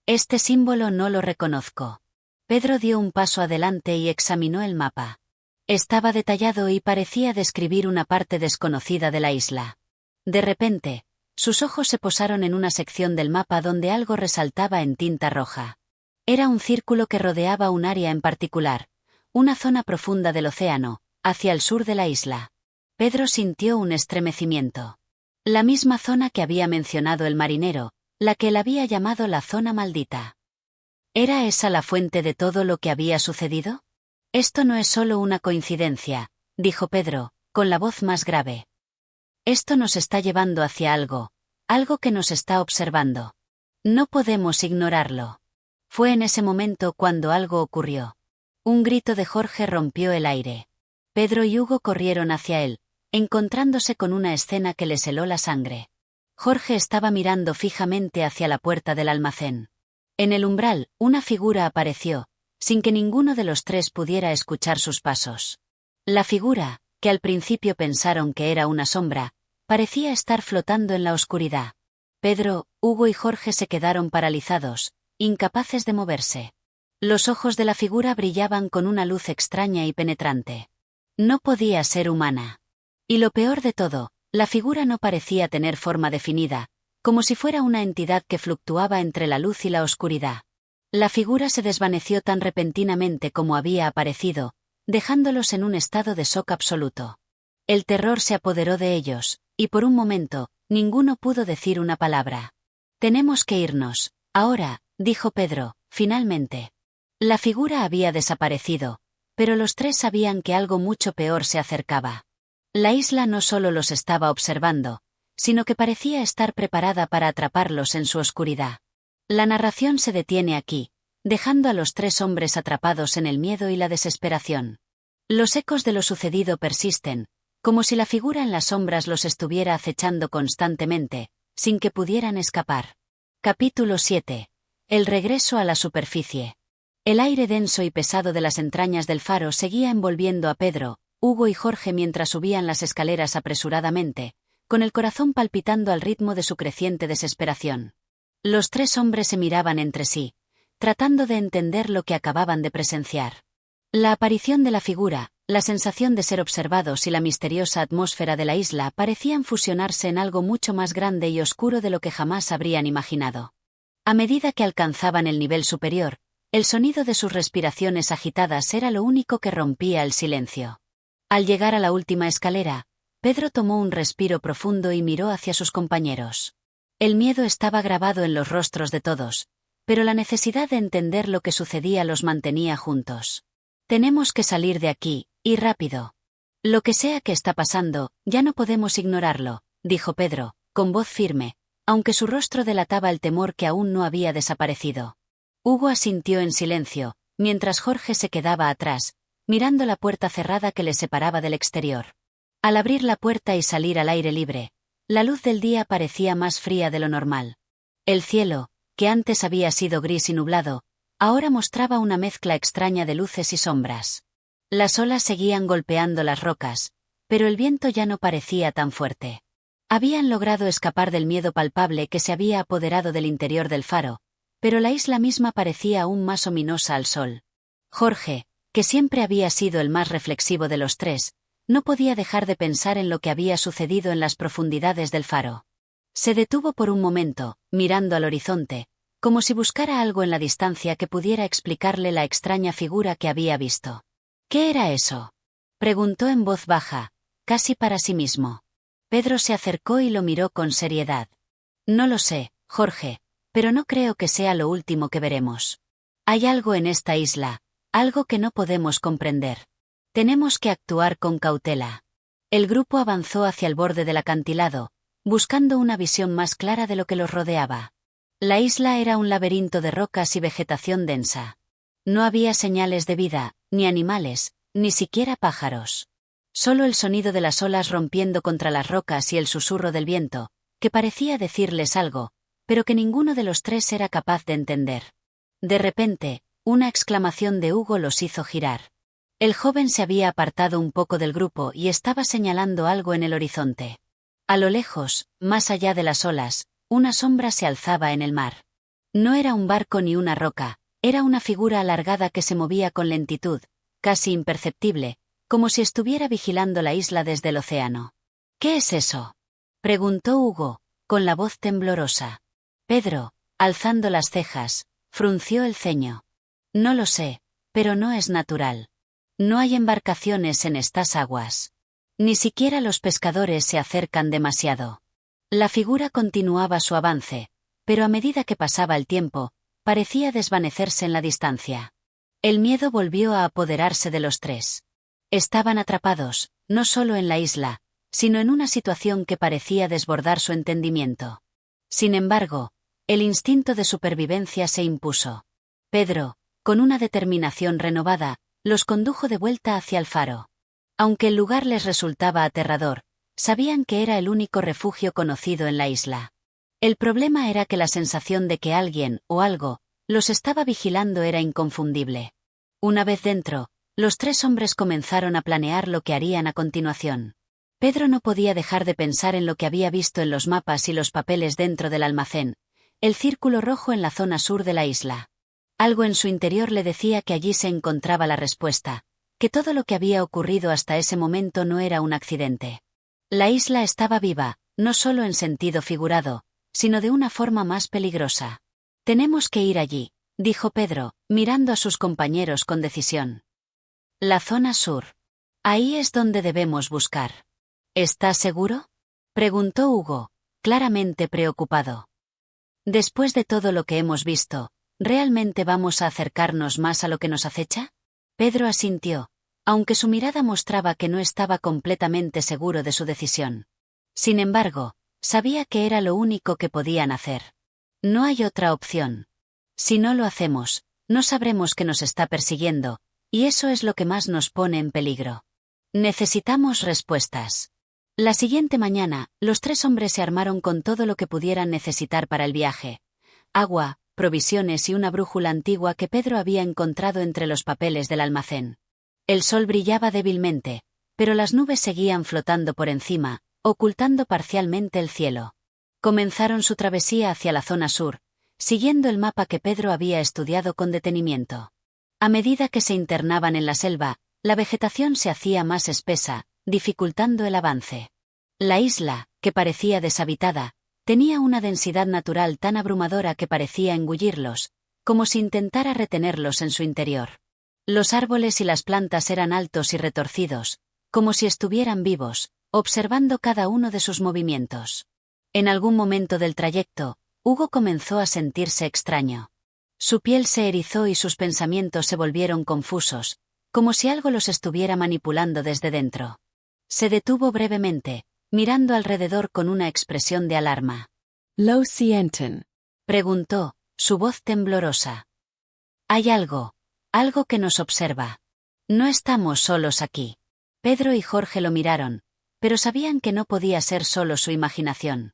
«Este símbolo no lo reconozco». Pedro dio un paso adelante y examinó el mapa. Estaba detallado y parecía describir una parte desconocida de la isla. De repente, sus ojos se posaron en una sección del mapa donde algo resaltaba en tinta roja. Era un círculo que rodeaba un área en particular, una zona profunda del océano, hacia el sur de la isla. Pedro sintió un estremecimiento. La misma zona que había mencionado el marinero, la que él había llamado la zona maldita. ¿Era esa la fuente de todo lo que había sucedido? Esto no es solo una coincidencia, dijo Pedro, con la voz más grave. Esto nos está llevando hacia algo, algo que nos está observando. No podemos ignorarlo. Fue en ese momento cuando algo ocurrió. Un grito de Jorge rompió el aire. Pedro y Hugo corrieron hacia él, encontrándose con una escena que les heló la sangre. Jorge estaba mirando fijamente hacia la puerta del almacén. En el umbral, una figura apareció, sin que ninguno de los tres pudiera escuchar sus pasos. La figura, que al principio pensaron que era una sombra, parecía estar flotando en la oscuridad. Pedro, Hugo y Jorge se quedaron paralizados, incapaces de moverse. Los ojos de la figura brillaban con una luz extraña y penetrante. No podía ser humana. Y lo peor de todo, la figura no parecía tener forma definida, como si fuera una entidad que fluctuaba entre la luz y la oscuridad. La figura se desvaneció tan repentinamente como había aparecido, dejándolos en un estado de shock absoluto. El terror se apoderó de ellos, y por un momento, ninguno pudo decir una palabra. «Tenemos que irnos, ahora», dijo Pedro, finalmente. La figura había desaparecido, pero los tres sabían que algo mucho peor se acercaba. La isla no solo los estaba observando, sino que parecía estar preparada para atraparlos en su oscuridad. La narración se detiene aquí, dejando a los 3 hombres atrapados en el miedo y la desesperación. Los ecos de lo sucedido persisten, como si la figura en las sombras los estuviera acechando constantemente, sin que pudieran escapar. Capítulo 7. El regreso a la superficie. El aire denso y pesado de las entrañas del faro seguía envolviendo a Pedro, Hugo y Jorge mientras subían las escaleras apresuradamente, con el corazón palpitando al ritmo de su creciente desesperación. Los 3 hombres se miraban entre sí, tratando de entender lo que acababan de presenciar. La aparición de la figura, la sensación de ser observados y la misteriosa atmósfera de la isla parecían fusionarse en algo mucho más grande y oscuro de lo que jamás habrían imaginado. A medida que alcanzaban el nivel superior, el sonido de sus respiraciones agitadas era lo único que rompía el silencio. Al llegar a la última escalera, Pedro tomó un respiro profundo y miró hacia sus compañeros. El miedo estaba grabado en los rostros de todos, pero la necesidad de entender lo que sucedía los mantenía juntos. Tenemos que salir de aquí, y rápido. Lo que sea que está pasando, ya no podemos ignorarlo, dijo Pedro, con voz firme, aunque su rostro delataba el temor que aún no había desaparecido. Hugo asintió en silencio, mientras Jorge se quedaba atrás, mirando la puerta cerrada que le separaba del exterior. Al abrir la puerta y salir al aire libre, la luz del día parecía más fría de lo normal. El cielo, que antes había sido gris y nublado, ahora mostraba una mezcla extraña de luces y sombras. Las olas seguían golpeando las rocas, pero el viento ya no parecía tan fuerte. Habían logrado escapar del miedo palpable que se había apoderado del interior del faro, pero la isla misma parecía aún más ominosa al sol. Jorge, que siempre había sido el más reflexivo de los 3, no podía dejar de pensar en lo que había sucedido en las profundidades del faro. Se detuvo por un momento, mirando al horizonte, como si buscara algo en la distancia que pudiera explicarle la extraña figura que había visto. ¿Qué era eso?, preguntó en voz baja, casi para sí mismo. Pedro se acercó y lo miró con seriedad. No lo sé, Jorge, pero no creo que sea lo último que veremos. Hay algo en esta isla, algo que no podemos comprender. Tenemos que actuar con cautela. El grupo avanzó hacia el borde del acantilado, buscando una visión más clara de lo que los rodeaba. La isla era un laberinto de rocas y vegetación densa. No había señales de vida, ni animales, ni siquiera pájaros. Solo el sonido de las olas rompiendo contra las rocas y el susurro del viento, que parecía decirles algo, pero que ninguno de los 3 era capaz de entender. De repente, una exclamación de Hugo los hizo girar. El joven se había apartado un poco del grupo y estaba señalando algo en el horizonte. A lo lejos, más allá de las olas, una sombra se alzaba en el mar. No era un barco ni una roca, era una figura alargada que se movía con lentitud, casi imperceptible, como si estuviera vigilando la isla desde el océano. ¿Qué es eso?, preguntó Hugo, con la voz temblorosa. Pedro, alzando las cejas, frunció el ceño. No lo sé, pero no es natural. No hay embarcaciones en estas aguas. Ni siquiera los pescadores se acercan demasiado. La figura continuaba su avance, pero a medida que pasaba el tiempo, parecía desvanecerse en la distancia. El miedo volvió a apoderarse de los 3. Estaban atrapados, no solo en la isla, sino en una situación que parecía desbordar su entendimiento. Sin embargo, el instinto de supervivencia se impuso. Pedro, con una determinación renovada, los condujo de vuelta hacia el faro. Aunque el lugar les resultaba aterrador, sabían que era el único refugio conocido en la isla. El problema era que la sensación de que alguien, o algo, los estaba vigilando era inconfundible. Una vez dentro, los 3 hombres comenzaron a planear lo que harían a continuación. Pedro no podía dejar de pensar en lo que había visto en los mapas y los papeles dentro del almacén, el círculo rojo en la zona sur de la isla. Algo en su interior le decía que allí se encontraba la respuesta, que todo lo que había ocurrido hasta ese momento no era un accidente. La isla estaba viva, no solo en sentido figurado, sino de una forma más peligrosa. Tenemos que ir allí, dijo Pedro, mirando a sus compañeros con decisión. La zona sur. Ahí es donde debemos buscar. ¿Estás seguro?, preguntó Hugo, claramente preocupado. Después de todo lo que hemos visto, ¿realmente vamos a acercarnos más a lo que nos acecha? Pedro asintió, aunque su mirada mostraba que no estaba completamente seguro de su decisión. Sin embargo, sabía que era lo único que podían hacer. No hay otra opción. Si no lo hacemos, no sabremos que nos está persiguiendo, y eso es lo que más nos pone en peligro. Necesitamos respuestas. La siguiente mañana, los 3 hombres se armaron con todo lo que pudieran necesitar para el viaje: agua, provisiones y una brújula antigua que Pedro había encontrado entre los papeles del almacén. El sol brillaba débilmente, pero las nubes seguían flotando por encima, ocultando parcialmente el cielo. Comenzaron su travesía hacia la zona sur, siguiendo el mapa que Pedro había estudiado con detenimiento. A medida que se internaban en la selva, la vegetación se hacía más espesa, dificultando el avance. La isla, que parecía deshabitada, tenía una densidad natural tan abrumadora que parecía engullirlos, como si intentara retenerlos en su interior. Los árboles y las plantas eran altos y retorcidos, como si estuvieran vivos, observando cada uno de sus movimientos. En algún momento del trayecto, Hugo comenzó a sentirse extraño. Su piel se erizó y sus pensamientos se volvieron confusos, como si algo los estuviera manipulando desde dentro. Se detuvo brevemente, mirando alrededor con una expresión de alarma. Lo sienten. Preguntó, su voz temblorosa. Hay algo que nos observa. No estamos solos aquí. Pedro y Jorge lo miraron, pero sabían que no podía ser solo su imaginación.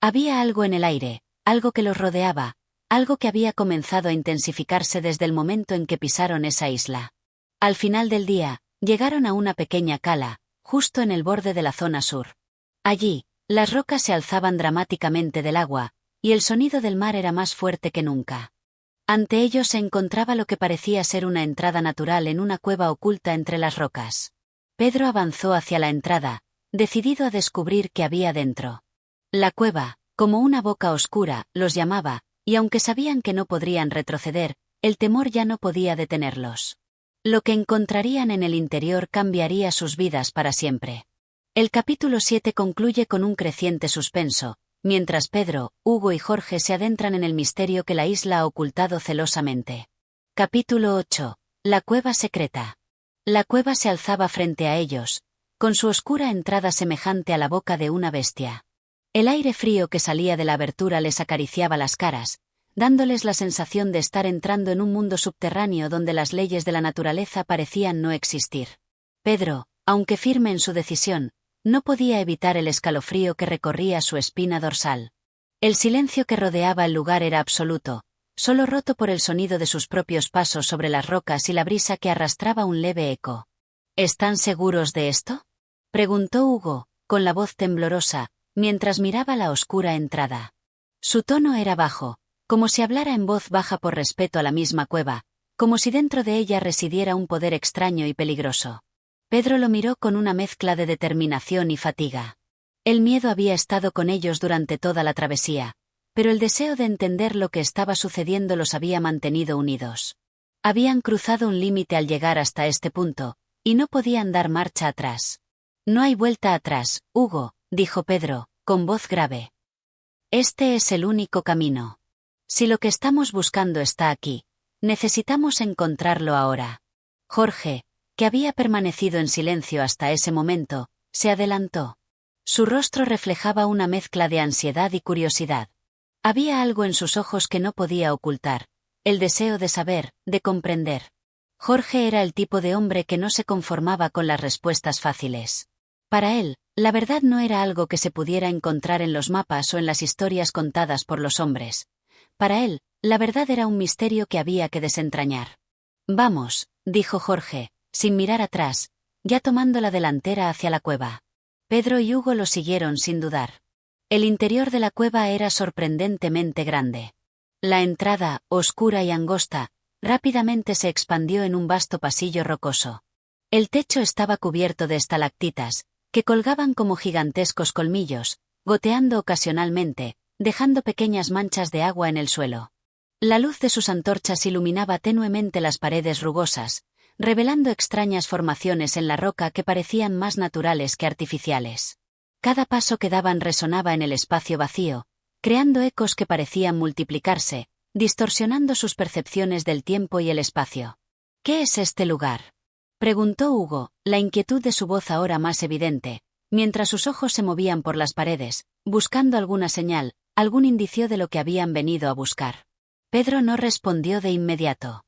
Había algo en el aire, algo que los rodeaba, algo que había comenzado a intensificarse desde el momento en que pisaron esa isla. Al final del día, llegaron a una pequeña cala, justo en el borde de la zona sur. Allí, las rocas se alzaban dramáticamente del agua, y el sonido del mar era más fuerte que nunca. Ante ellos se encontraba lo que parecía ser una entrada natural en una cueva oculta entre las rocas. Pedro avanzó hacia la entrada, decidido a descubrir qué había dentro. La cueva, como una boca oscura, los llamaba, y aunque sabían que no podrían retroceder, el temor ya no podía detenerlos. Lo que encontrarían en el interior cambiaría sus vidas para siempre. El capítulo 7 concluye con un creciente suspenso, mientras Pedro, Hugo y Jorge se adentran en el misterio que la isla ha ocultado celosamente. Capítulo 8. La cueva secreta. La cueva se alzaba frente a ellos, con su oscura entrada semejante a la boca de una bestia. El aire frío que salía de la abertura les acariciaba las caras, dándoles la sensación de estar entrando en un mundo subterráneo donde las leyes de la naturaleza parecían no existir. Pedro, aunque firme en su decisión, no podía evitar el escalofrío que recorría su espina dorsal. El silencio que rodeaba el lugar era absoluto, solo roto por el sonido de sus propios pasos sobre las rocas y la brisa que arrastraba un leve eco. ¿Están seguros de esto?, preguntó Hugo, con la voz temblorosa, mientras miraba la oscura entrada. Su tono era bajo, como si hablara en voz baja por respeto a la misma cueva, como si dentro de ella residiera un poder extraño y peligroso. Pedro lo miró con una mezcla de determinación y fatiga. El miedo había estado con ellos durante toda la travesía, pero el deseo de entender lo que estaba sucediendo los había mantenido unidos. Habían cruzado un límite al llegar hasta este punto, y no podían dar marcha atrás. No hay vuelta atrás, Hugo, dijo Pedro, con voz grave. Este es el único camino. Si lo que estamos buscando está aquí, necesitamos encontrarlo ahora. Jorge, que había permanecido en silencio hasta ese momento, se adelantó. Su rostro reflejaba una mezcla de ansiedad y curiosidad. Había algo en sus ojos que no podía ocultar, el deseo de saber, de comprender. Jorge era el tipo de hombre que no se conformaba con las respuestas fáciles. Para él, la verdad no era algo que se pudiera encontrar en los mapas o en las historias contadas por los hombres. Para él, la verdad era un misterio que había que desentrañar. Vamos, dijo Jorge, sin mirar atrás, ya tomando la delantera hacia la cueva. Pedro y Hugo lo siguieron sin dudar. El interior de la cueva era sorprendentemente grande. La entrada, oscura y angosta, rápidamente se expandió en un vasto pasillo rocoso. El techo estaba cubierto de estalactitas, que colgaban como gigantescos colmillos, goteando ocasionalmente, dejando pequeñas manchas de agua en el suelo. La luz de sus antorchas iluminaba tenuemente las paredes rugosas, revelando extrañas formaciones en la roca que parecían más naturales que artificiales. Cada paso que daban resonaba en el espacio vacío, creando ecos que parecían multiplicarse, distorsionando sus percepciones del tiempo y el espacio. ¿Qué es este lugar?, preguntó Hugo, la inquietud de su voz ahora más evidente, mientras sus ojos se movían por las paredes, buscando alguna señal, algún indicio de lo que habían venido a buscar. Pedro no respondió de inmediato.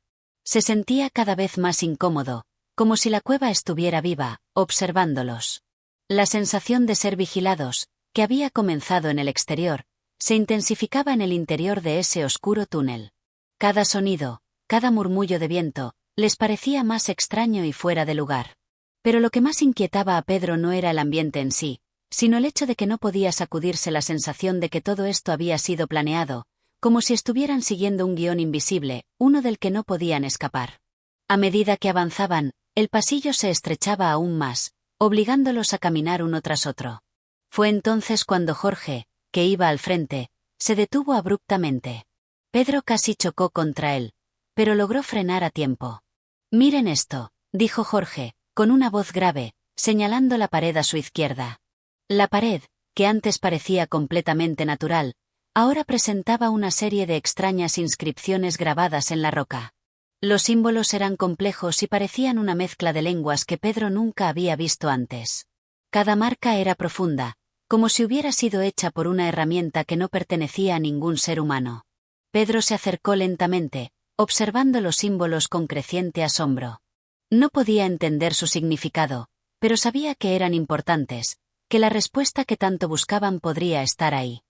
Se sentía cada vez más incómodo, como si la cueva estuviera viva, observándolos. La sensación de ser vigilados, que había comenzado en el exterior, se intensificaba en el interior de ese oscuro túnel. Cada sonido, cada murmullo de viento, les parecía más extraño y fuera de lugar. Pero lo que más inquietaba a Pedro no era el ambiente en sí, sino el hecho de que no podía sacudirse la sensación de que todo esto había sido planeado, como si estuvieran siguiendo un guión invisible, uno del que no podían escapar. A medida que avanzaban, el pasillo se estrechaba aún más, obligándolos a caminar uno tras otro. Fue entonces cuando Jorge, que iba al frente, se detuvo abruptamente. Pedro casi chocó contra él, pero logró frenar a tiempo. «Miren esto», dijo Jorge, con una voz grave, señalando la pared a su izquierda. La pared, que antes parecía completamente natural, ahora presentaba una serie de extrañas inscripciones grabadas en la roca. Los símbolos eran complejos y parecían una mezcla de lenguas que Pedro nunca había visto antes. Cada marca era profunda, como si hubiera sido hecha por una herramienta que no pertenecía a ningún ser humano. Pedro se acercó lentamente, observando los símbolos con creciente asombro. No podía entender su significado, pero sabía que eran importantes, que la respuesta que tanto buscaban podría estar ahí.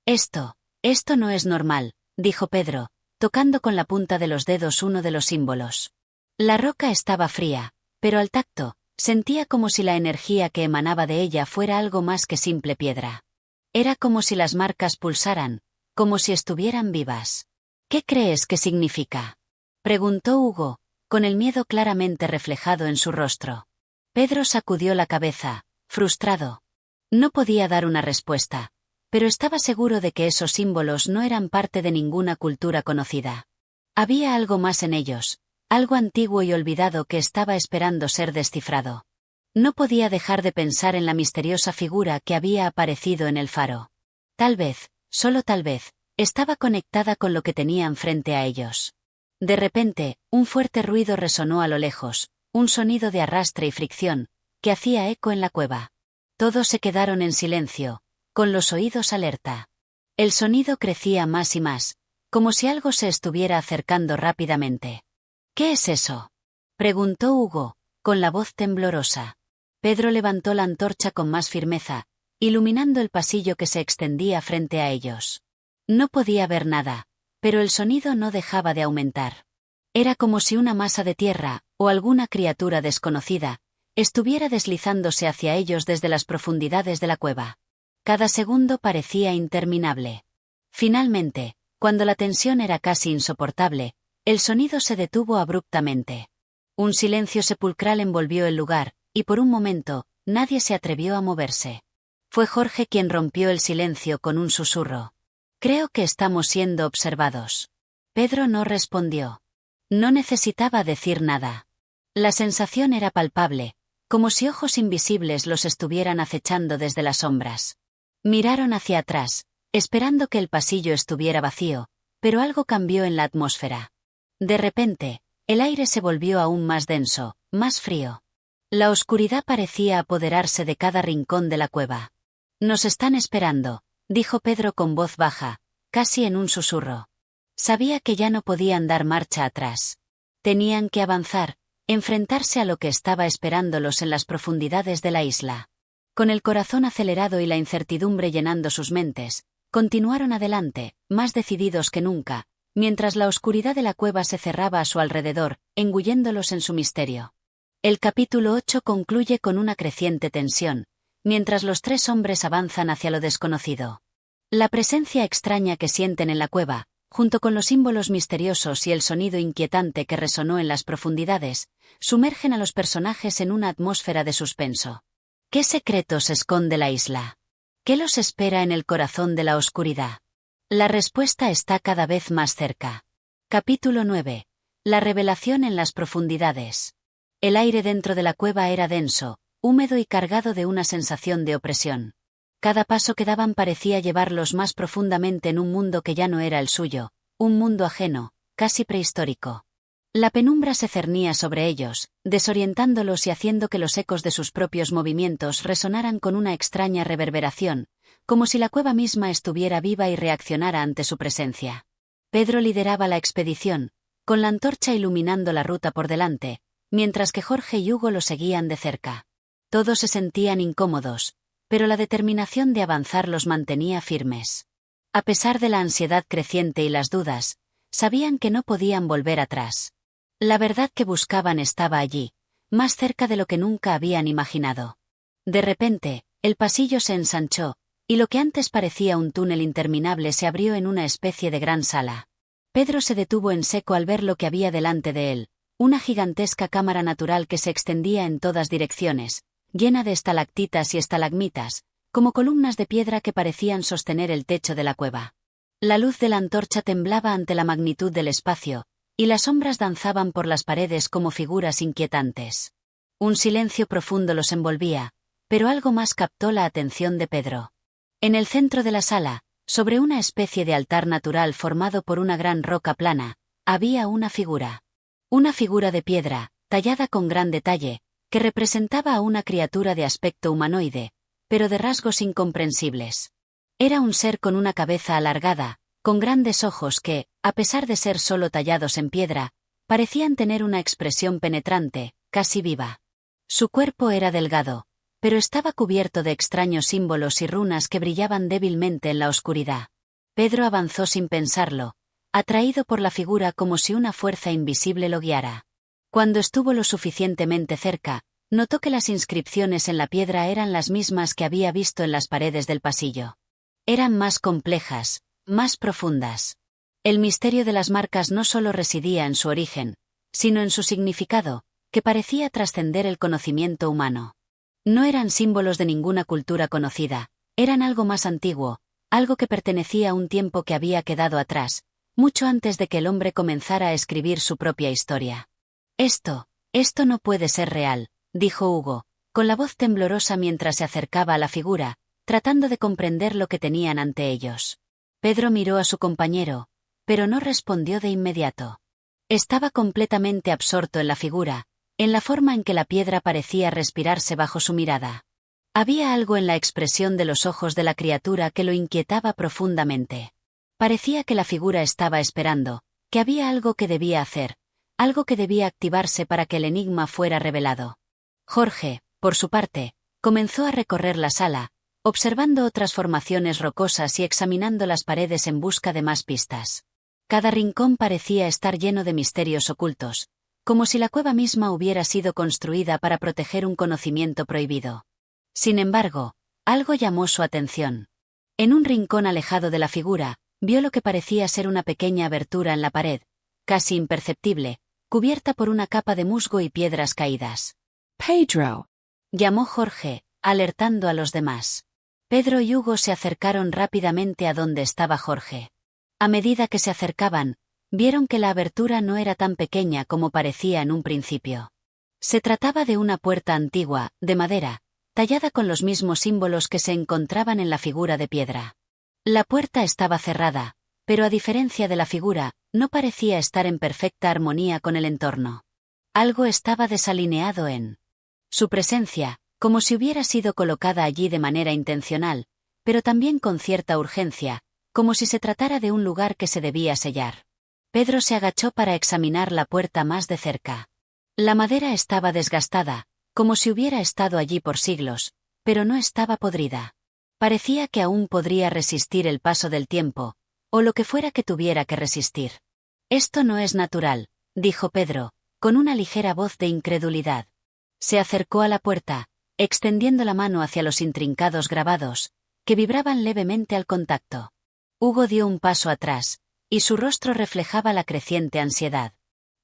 Esto no es normal», dijo Pedro, tocando con la punta de los dedos uno de los símbolos. La roca estaba fría, pero al tacto, sentía como si la energía que emanaba de ella fuera algo más que simple piedra. Era como si las marcas pulsaran, como si estuvieran vivas. «¿Qué crees que significa?», preguntó Hugo, con el miedo claramente reflejado en su rostro. Pedro sacudió la cabeza, frustrado. No podía dar una respuesta, pero estaba seguro de que esos símbolos no eran parte de ninguna cultura conocida. Había algo más en ellos, algo antiguo y olvidado que estaba esperando ser descifrado. No podía dejar de pensar en la misteriosa figura que había aparecido en el faro. Tal vez, solo tal vez, estaba conectada con lo que tenían frente a ellos. De repente, un fuerte ruido resonó a lo lejos, un sonido de arrastre y fricción, que hacía eco en la cueva. Todos se quedaron en silencio, con los oídos alerta. El sonido crecía más y más, como si algo se estuviera acercando rápidamente. «¿Qué es eso?», preguntó Hugo, con la voz temblorosa. Pedro levantó la antorcha con más firmeza, iluminando el pasillo que se extendía frente a ellos. No podía ver nada, pero el sonido no dejaba de aumentar. Era como si una masa de tierra, o alguna criatura desconocida, estuviera deslizándose hacia ellos desde las profundidades de la cueva. Cada segundo parecía interminable. Finalmente, cuando la tensión era casi insoportable, el sonido se detuvo abruptamente. Un silencio sepulcral envolvió el lugar, y por un momento, nadie se atrevió a moverse. Fue Jorge quien rompió el silencio con un susurro. «Creo que estamos siendo observados». Pedro no respondió. No necesitaba decir nada. La sensación era palpable, como si ojos invisibles los estuvieran acechando desde las sombras. Miraron hacia atrás, esperando que el pasillo estuviera vacío, pero algo cambió en la atmósfera. De repente, el aire se volvió aún más denso, más frío. La oscuridad parecía apoderarse de cada rincón de la cueva. «Nos están esperando», dijo Pedro con voz baja, casi en un susurro. Sabía que ya no podían dar marcha atrás. Tenían que avanzar, enfrentarse a lo que estaba esperándolos en las profundidades de la isla. Con el corazón acelerado y la incertidumbre llenando sus mentes, continuaron adelante, más decididos que nunca, mientras la oscuridad de la cueva se cerraba a su alrededor, engulléndolos en su misterio. El capítulo 8 concluye con una creciente tensión, mientras los tres hombres avanzan hacia lo desconocido. La presencia extraña que sienten en la cueva, junto con los símbolos misteriosos y el sonido inquietante que resonó en las profundidades, sumergen a los personajes en una atmósfera de suspenso. ¿Qué secretos esconde la isla? ¿Qué los espera en el corazón de la oscuridad? La respuesta está cada vez más cerca. Capítulo 9. La revelación en las profundidades. El aire dentro de la cueva era denso, húmedo y cargado de una sensación de opresión. Cada paso que daban parecía llevarlos más profundamente en un mundo que ya no era el suyo, un mundo ajeno, casi prehistórico. La penumbra se cernía sobre ellos, desorientándolos y haciendo que los ecos de sus propios movimientos resonaran con una extraña reverberación, como si la cueva misma estuviera viva y reaccionara ante su presencia. Pedro lideraba la expedición, con la antorcha iluminando la ruta por delante, mientras que Jorge y Hugo lo seguían de cerca. Todos se sentían incómodos, pero la determinación de avanzar los mantenía firmes. A pesar de la ansiedad creciente y las dudas, sabían que no podían volver atrás. La verdad que buscaban estaba allí, más cerca de lo que nunca habían imaginado. De repente, el pasillo se ensanchó, y lo que antes parecía un túnel interminable se abrió en una especie de gran sala. Pedro se detuvo en seco al ver lo que había delante de él, una gigantesca cámara natural que se extendía en todas direcciones, llena de estalactitas y estalagmitas, como columnas de piedra que parecían sostener el techo de la cueva. La luz de la antorcha temblaba ante la magnitud del espacio, y las sombras danzaban por las paredes como figuras inquietantes. Un silencio profundo los envolvía, pero algo más captó la atención de Pedro. En el centro de la sala, sobre una especie de altar natural formado por una gran roca plana, había una figura. Una figura de piedra, tallada con gran detalle, que representaba a una criatura de aspecto humanoide, pero de rasgos incomprensibles. Era un ser con una cabeza alargada, con grandes ojos que, a pesar de ser solo tallados en piedra, parecían tener una expresión penetrante, casi viva. Su cuerpo era delgado, pero estaba cubierto de extraños símbolos y runas que brillaban débilmente en la oscuridad. Pedro avanzó sin pensarlo, atraído por la figura como si una fuerza invisible lo guiara. Cuando estuvo lo suficientemente cerca, notó que las inscripciones en la piedra eran las mismas que había visto en las paredes del pasillo. Eran más complejas, más profundas. El misterio de las marcas no solo residía en su origen, sino en su significado, que parecía trascender el conocimiento humano. No eran símbolos de ninguna cultura conocida, eran algo más antiguo, algo que pertenecía a un tiempo que había quedado atrás, mucho antes de que el hombre comenzara a escribir su propia historia. Esto no puede ser real, dijo Hugo, con la voz temblorosa mientras se acercaba a la figura, tratando de comprender lo que tenían ante ellos. Pedro miró a su compañero, pero no respondió de inmediato. Estaba completamente absorto en la figura, en la forma en que la piedra parecía respirarse bajo su mirada. Había algo en la expresión de los ojos de la criatura que lo inquietaba profundamente. Parecía que la figura estaba esperando, que había algo que debía hacer, algo que debía activarse para que el enigma fuera revelado. Jorge, por su parte, comenzó a recorrer la sala, observando otras formaciones rocosas y examinando las paredes en busca de más pistas. Cada rincón parecía estar lleno de misterios ocultos, como si la cueva misma hubiera sido construida para proteger un conocimiento prohibido. Sin embargo, algo llamó su atención. En un rincón alejado de la figura, vio lo que parecía ser una pequeña abertura en la pared, casi imperceptible, cubierta por una capa de musgo y piedras caídas. Pedro, llamó Jorge, alertando a los demás. Pedro y Hugo se acercaron rápidamente a donde estaba Jorge. A medida que se acercaban, vieron que la abertura no era tan pequeña como parecía en un principio. Se trataba de una puerta antigua, de madera, tallada con los mismos símbolos que se encontraban en la figura de piedra. La puerta estaba cerrada, pero a diferencia de la figura, no parecía estar en perfecta armonía con el entorno. Algo estaba desalineado en su presencia, como si hubiera sido colocada allí de manera intencional, pero también con cierta urgencia, como si se tratara de un lugar que se debía sellar. Pedro se agachó para examinar la puerta más de cerca. La madera estaba desgastada, como si hubiera estado allí por siglos, pero no estaba podrida. Parecía que aún podría resistir el paso del tiempo, o lo que fuera que tuviera que resistir. Esto no es natural, dijo Pedro, con una ligera voz de incredulidad. Se acercó a la puerta, extendiendo la mano hacia los intrincados grabados, que vibraban levemente al contacto. Hugo dio un paso atrás, y su rostro reflejaba la creciente ansiedad.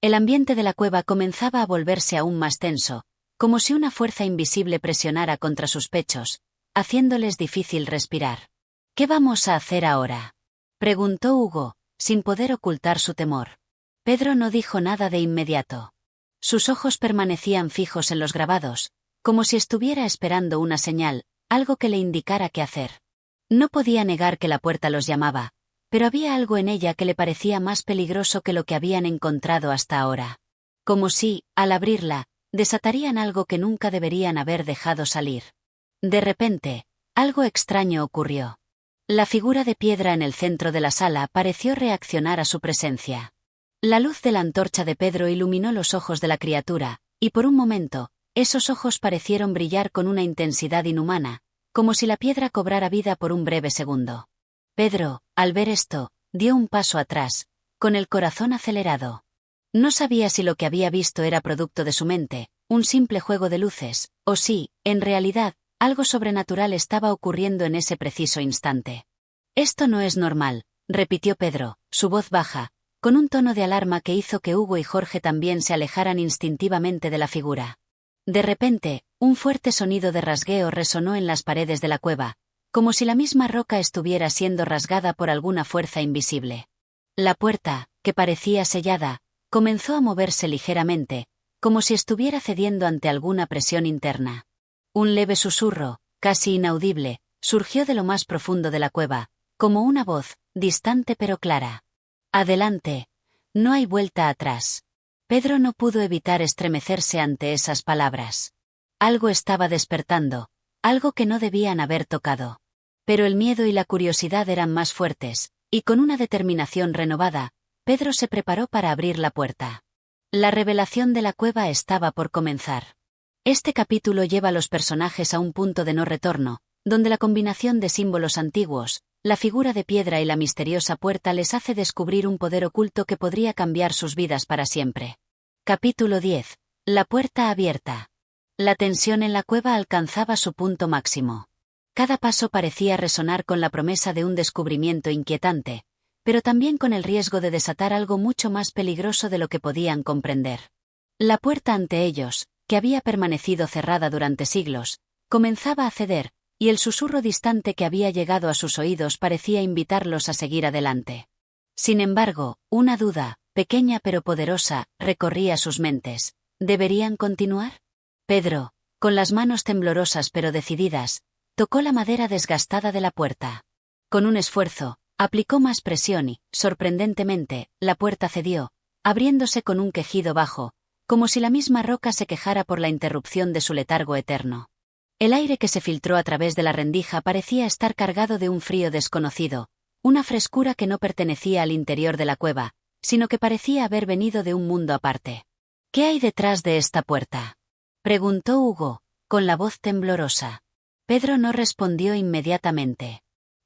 El ambiente de la cueva comenzaba a volverse aún más tenso, como si una fuerza invisible presionara contra sus pechos, haciéndoles difícil respirar. ¿Qué vamos a hacer ahora?, preguntó Hugo, sin poder ocultar su temor. Pedro no dijo nada de inmediato. Sus ojos permanecían fijos en los grabados, como si estuviera esperando una señal, algo que le indicara qué hacer. No podía negar que la puerta los llamaba, pero había algo en ella que le parecía más peligroso que lo que habían encontrado hasta ahora. Como si, al abrirla, desatarían algo que nunca deberían haber dejado salir. De repente, algo extraño ocurrió. La figura de piedra en el centro de la sala pareció reaccionar a su presencia. La luz de la antorcha de Pedro iluminó los ojos de la criatura, y por un momento, esos ojos parecieron brillar con una intensidad inhumana, como si la piedra cobrara vida por un breve segundo. Pedro, al ver esto, dio un paso atrás, con el corazón acelerado. No sabía si lo que había visto era producto de su mente, un simple juego de luces, o si, en realidad, algo sobrenatural estaba ocurriendo en ese preciso instante. «Esto no es normal», repitió Pedro, su voz baja, con un tono de alarma que hizo que Hugo y Jorge también se alejaran instintivamente de la figura. De repente, un fuerte sonido de rasgueo resonó en las paredes de la cueva, como si la misma roca estuviera siendo rasgada por alguna fuerza invisible. La puerta, que parecía sellada, comenzó a moverse ligeramente, como si estuviera cediendo ante alguna presión interna. Un leve susurro, casi inaudible, surgió de lo más profundo de la cueva, como una voz, distante pero clara. «Adelante. No hay vuelta atrás». Pedro no pudo evitar estremecerse ante esas palabras. Algo estaba despertando, algo que no debían haber tocado. Pero el miedo y la curiosidad eran más fuertes, y con una determinación renovada, Pedro se preparó para abrir la puerta. La revelación de la cueva estaba por comenzar. Este capítulo lleva a los personajes a un punto de no retorno, donde la combinación de símbolos antiguos, la figura de piedra y la misteriosa puerta les hace descubrir un poder oculto que podría cambiar sus vidas para siempre. Capítulo 10. La puerta abierta. La tensión en la cueva alcanzaba su punto máximo. Cada paso parecía resonar con la promesa de un descubrimiento inquietante, pero también con el riesgo de desatar algo mucho más peligroso de lo que podían comprender. La puerta ante ellos, que había permanecido cerrada durante siglos, comenzaba a ceder, y el susurro distante que había llegado a sus oídos parecía invitarlos a seguir adelante. Sin embargo, una duda, pequeña pero poderosa, recorría sus mentes. ¿Deberían continuar? Pedro, con las manos temblorosas pero decididas, tocó la madera desgastada de la puerta. Con un esfuerzo, aplicó más presión y, sorprendentemente, la puerta cedió, abriéndose con un quejido bajo, como si la misma roca se quejara por la interrupción de su letargo eterno. El aire que se filtró a través de la rendija parecía estar cargado de un frío desconocido, una frescura que no pertenecía al interior de la cueva, sino que parecía haber venido de un mundo aparte. «¿Qué hay detrás de esta puerta?», preguntó Hugo, con la voz temblorosa. Pedro no respondió inmediatamente.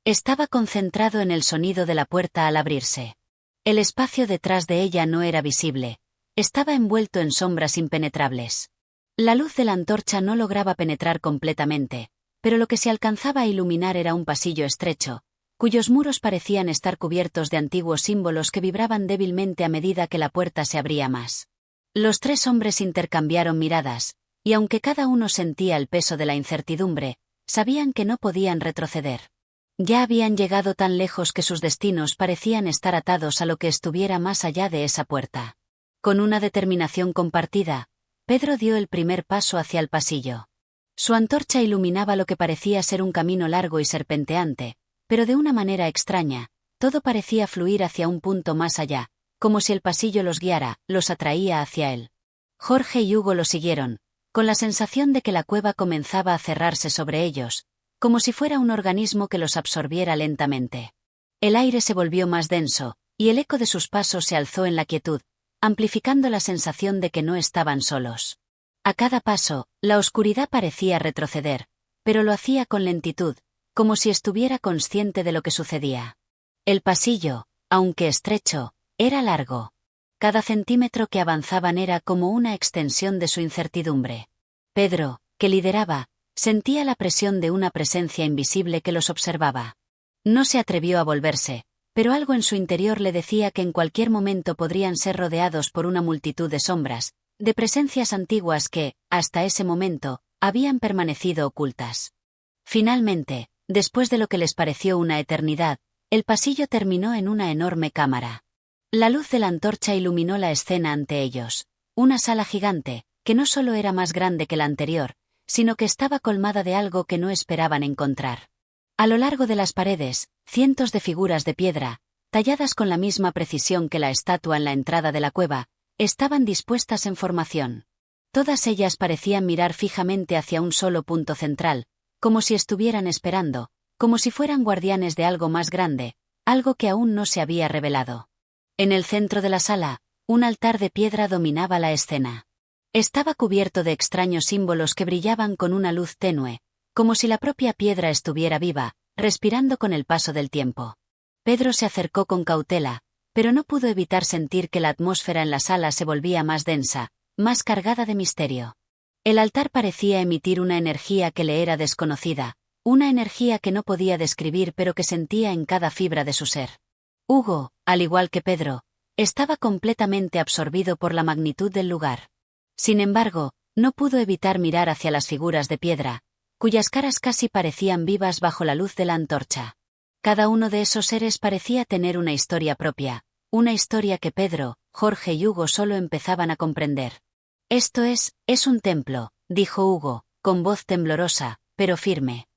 Estaba concentrado en el sonido de la puerta al abrirse. El espacio detrás de ella no era visible. Estaba envuelto en sombras impenetrables. La luz de la antorcha no lograba penetrar completamente, pero lo que se alcanzaba a iluminar era un pasillo estrecho, cuyos muros parecían estar cubiertos de antiguos símbolos que vibraban débilmente a medida que la puerta se abría más. Los tres hombres intercambiaron miradas, y aunque cada uno sentía el peso de la incertidumbre, sabían que no podían retroceder. Ya habían llegado tan lejos que sus destinos parecían estar atados a lo que estuviera más allá de esa puerta. Con una determinación compartida, Pedro dio el primer paso hacia el pasillo. Su antorcha iluminaba lo que parecía ser un camino largo y serpenteante, pero de una manera extraña, todo parecía fluir hacia un punto más allá, como si el pasillo los guiara, los atraía hacia él. Jorge y Hugo lo siguieron, con la sensación de que la cueva comenzaba a cerrarse sobre ellos, como si fuera un organismo que los absorbiera lentamente. El aire se volvió más denso, y el eco de sus pasos se alzó en la quietud, amplificando la sensación de que no estaban solos. A cada paso, la oscuridad parecía retroceder, pero lo hacía con lentitud, como si estuviera consciente de lo que sucedía. El pasillo, aunque estrecho, era largo. Cada centímetro que avanzaban era como una extensión de su incertidumbre. Pedro, que lideraba, sentía la presión de una presencia invisible que los observaba. No se atrevió a volverse, pero algo en su interior le decía que en cualquier momento podrían ser rodeados por una multitud de sombras, de presencias antiguas que, hasta ese momento, habían permanecido ocultas. Finalmente, después de lo que les pareció una eternidad, el pasillo terminó en una enorme cámara. La luz de la antorcha iluminó la escena ante ellos, una sala gigante, que no solo era más grande que la anterior, sino que estaba colmada de algo que no esperaban encontrar. A lo largo de las paredes, cientos de figuras de piedra, talladas con la misma precisión que la estatua en la entrada de la cueva, estaban dispuestas en formación. Todas ellas parecían mirar fijamente hacia un solo punto central, como si estuvieran esperando, como si fueran guardianes de algo más grande, algo que aún no se había revelado. En el centro de la sala, Un altar de piedra dominaba la escena. Estaba cubierto de extraños símbolos que brillaban con una luz tenue, como si la propia piedra estuviera viva, respirando con el paso del tiempo. Pedro se acercó con cautela, pero no pudo evitar sentir que la atmósfera en la sala se volvía más densa, más cargada de misterio. El altar parecía emitir una energía que le era desconocida, una energía que no podía describir pero que sentía en cada fibra de su ser. Hugo, al igual que Pedro, estaba completamente absorbido por la magnitud del lugar. Sin embargo, no pudo evitar mirar hacia las figuras de piedra, cuyas caras casi parecían vivas bajo la luz de la antorcha. Cada uno de esos seres parecía tener una historia propia, una historia que Pedro, Jorge y Hugo solo empezaban a comprender. Esto es un templo, dijo Hugo, con voz temblorosa, pero firme.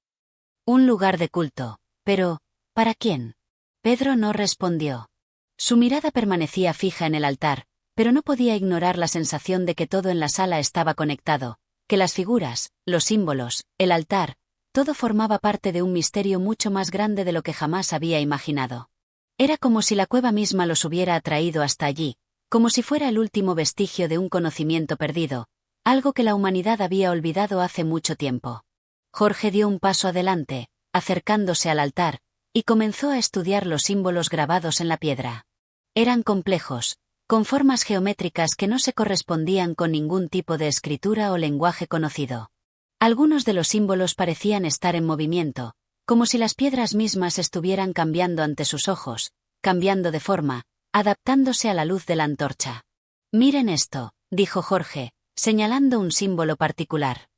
Un lugar de culto, pero, ¿para quién? Pedro no respondió. Su mirada permanecía fija en el altar, pero no podía ignorar la sensación de que todo en la sala estaba conectado, que las figuras, los símbolos, el altar, todo formaba parte de un misterio mucho más grande de lo que jamás había imaginado. Era como si la cueva misma los hubiera atraído hasta allí, como si fuera el último vestigio de un conocimiento perdido, algo que la humanidad había olvidado hace mucho tiempo. Jorge dio un paso adelante, acercándose al altar, y comenzó a estudiar los símbolos grabados en la piedra. Eran complejos, con formas geométricas que no se correspondían con ningún tipo de escritura o lenguaje conocido. Algunos de los símbolos parecían estar en movimiento, como si las piedras mismas estuvieran cambiando ante sus ojos, cambiando de forma, adaptándose a la luz de la antorcha. «Miren esto», dijo Jorge, señalando un símbolo particular.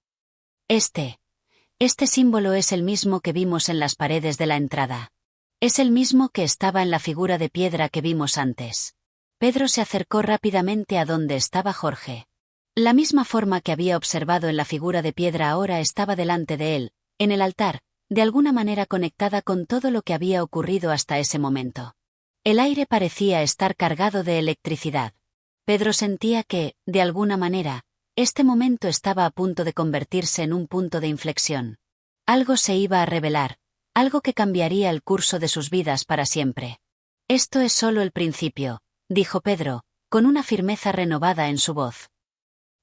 Este símbolo es el mismo que vimos en las paredes de la entrada. Es el mismo que estaba en la figura de piedra que vimos antes. Pedro se acercó rápidamente a donde estaba Jorge. La misma forma que había observado en la figura de piedra ahora estaba delante de él, en el altar, de alguna manera conectada con todo lo que había ocurrido hasta ese momento. El aire parecía estar cargado de electricidad. Pedro sentía que, de alguna manera, este momento estaba a punto de convertirse en un punto de inflexión. Algo se iba a revelar, algo que cambiaría el curso de sus vidas para siempre. Esto es solo el principio, dijo Pedro, con una firmeza renovada en su voz.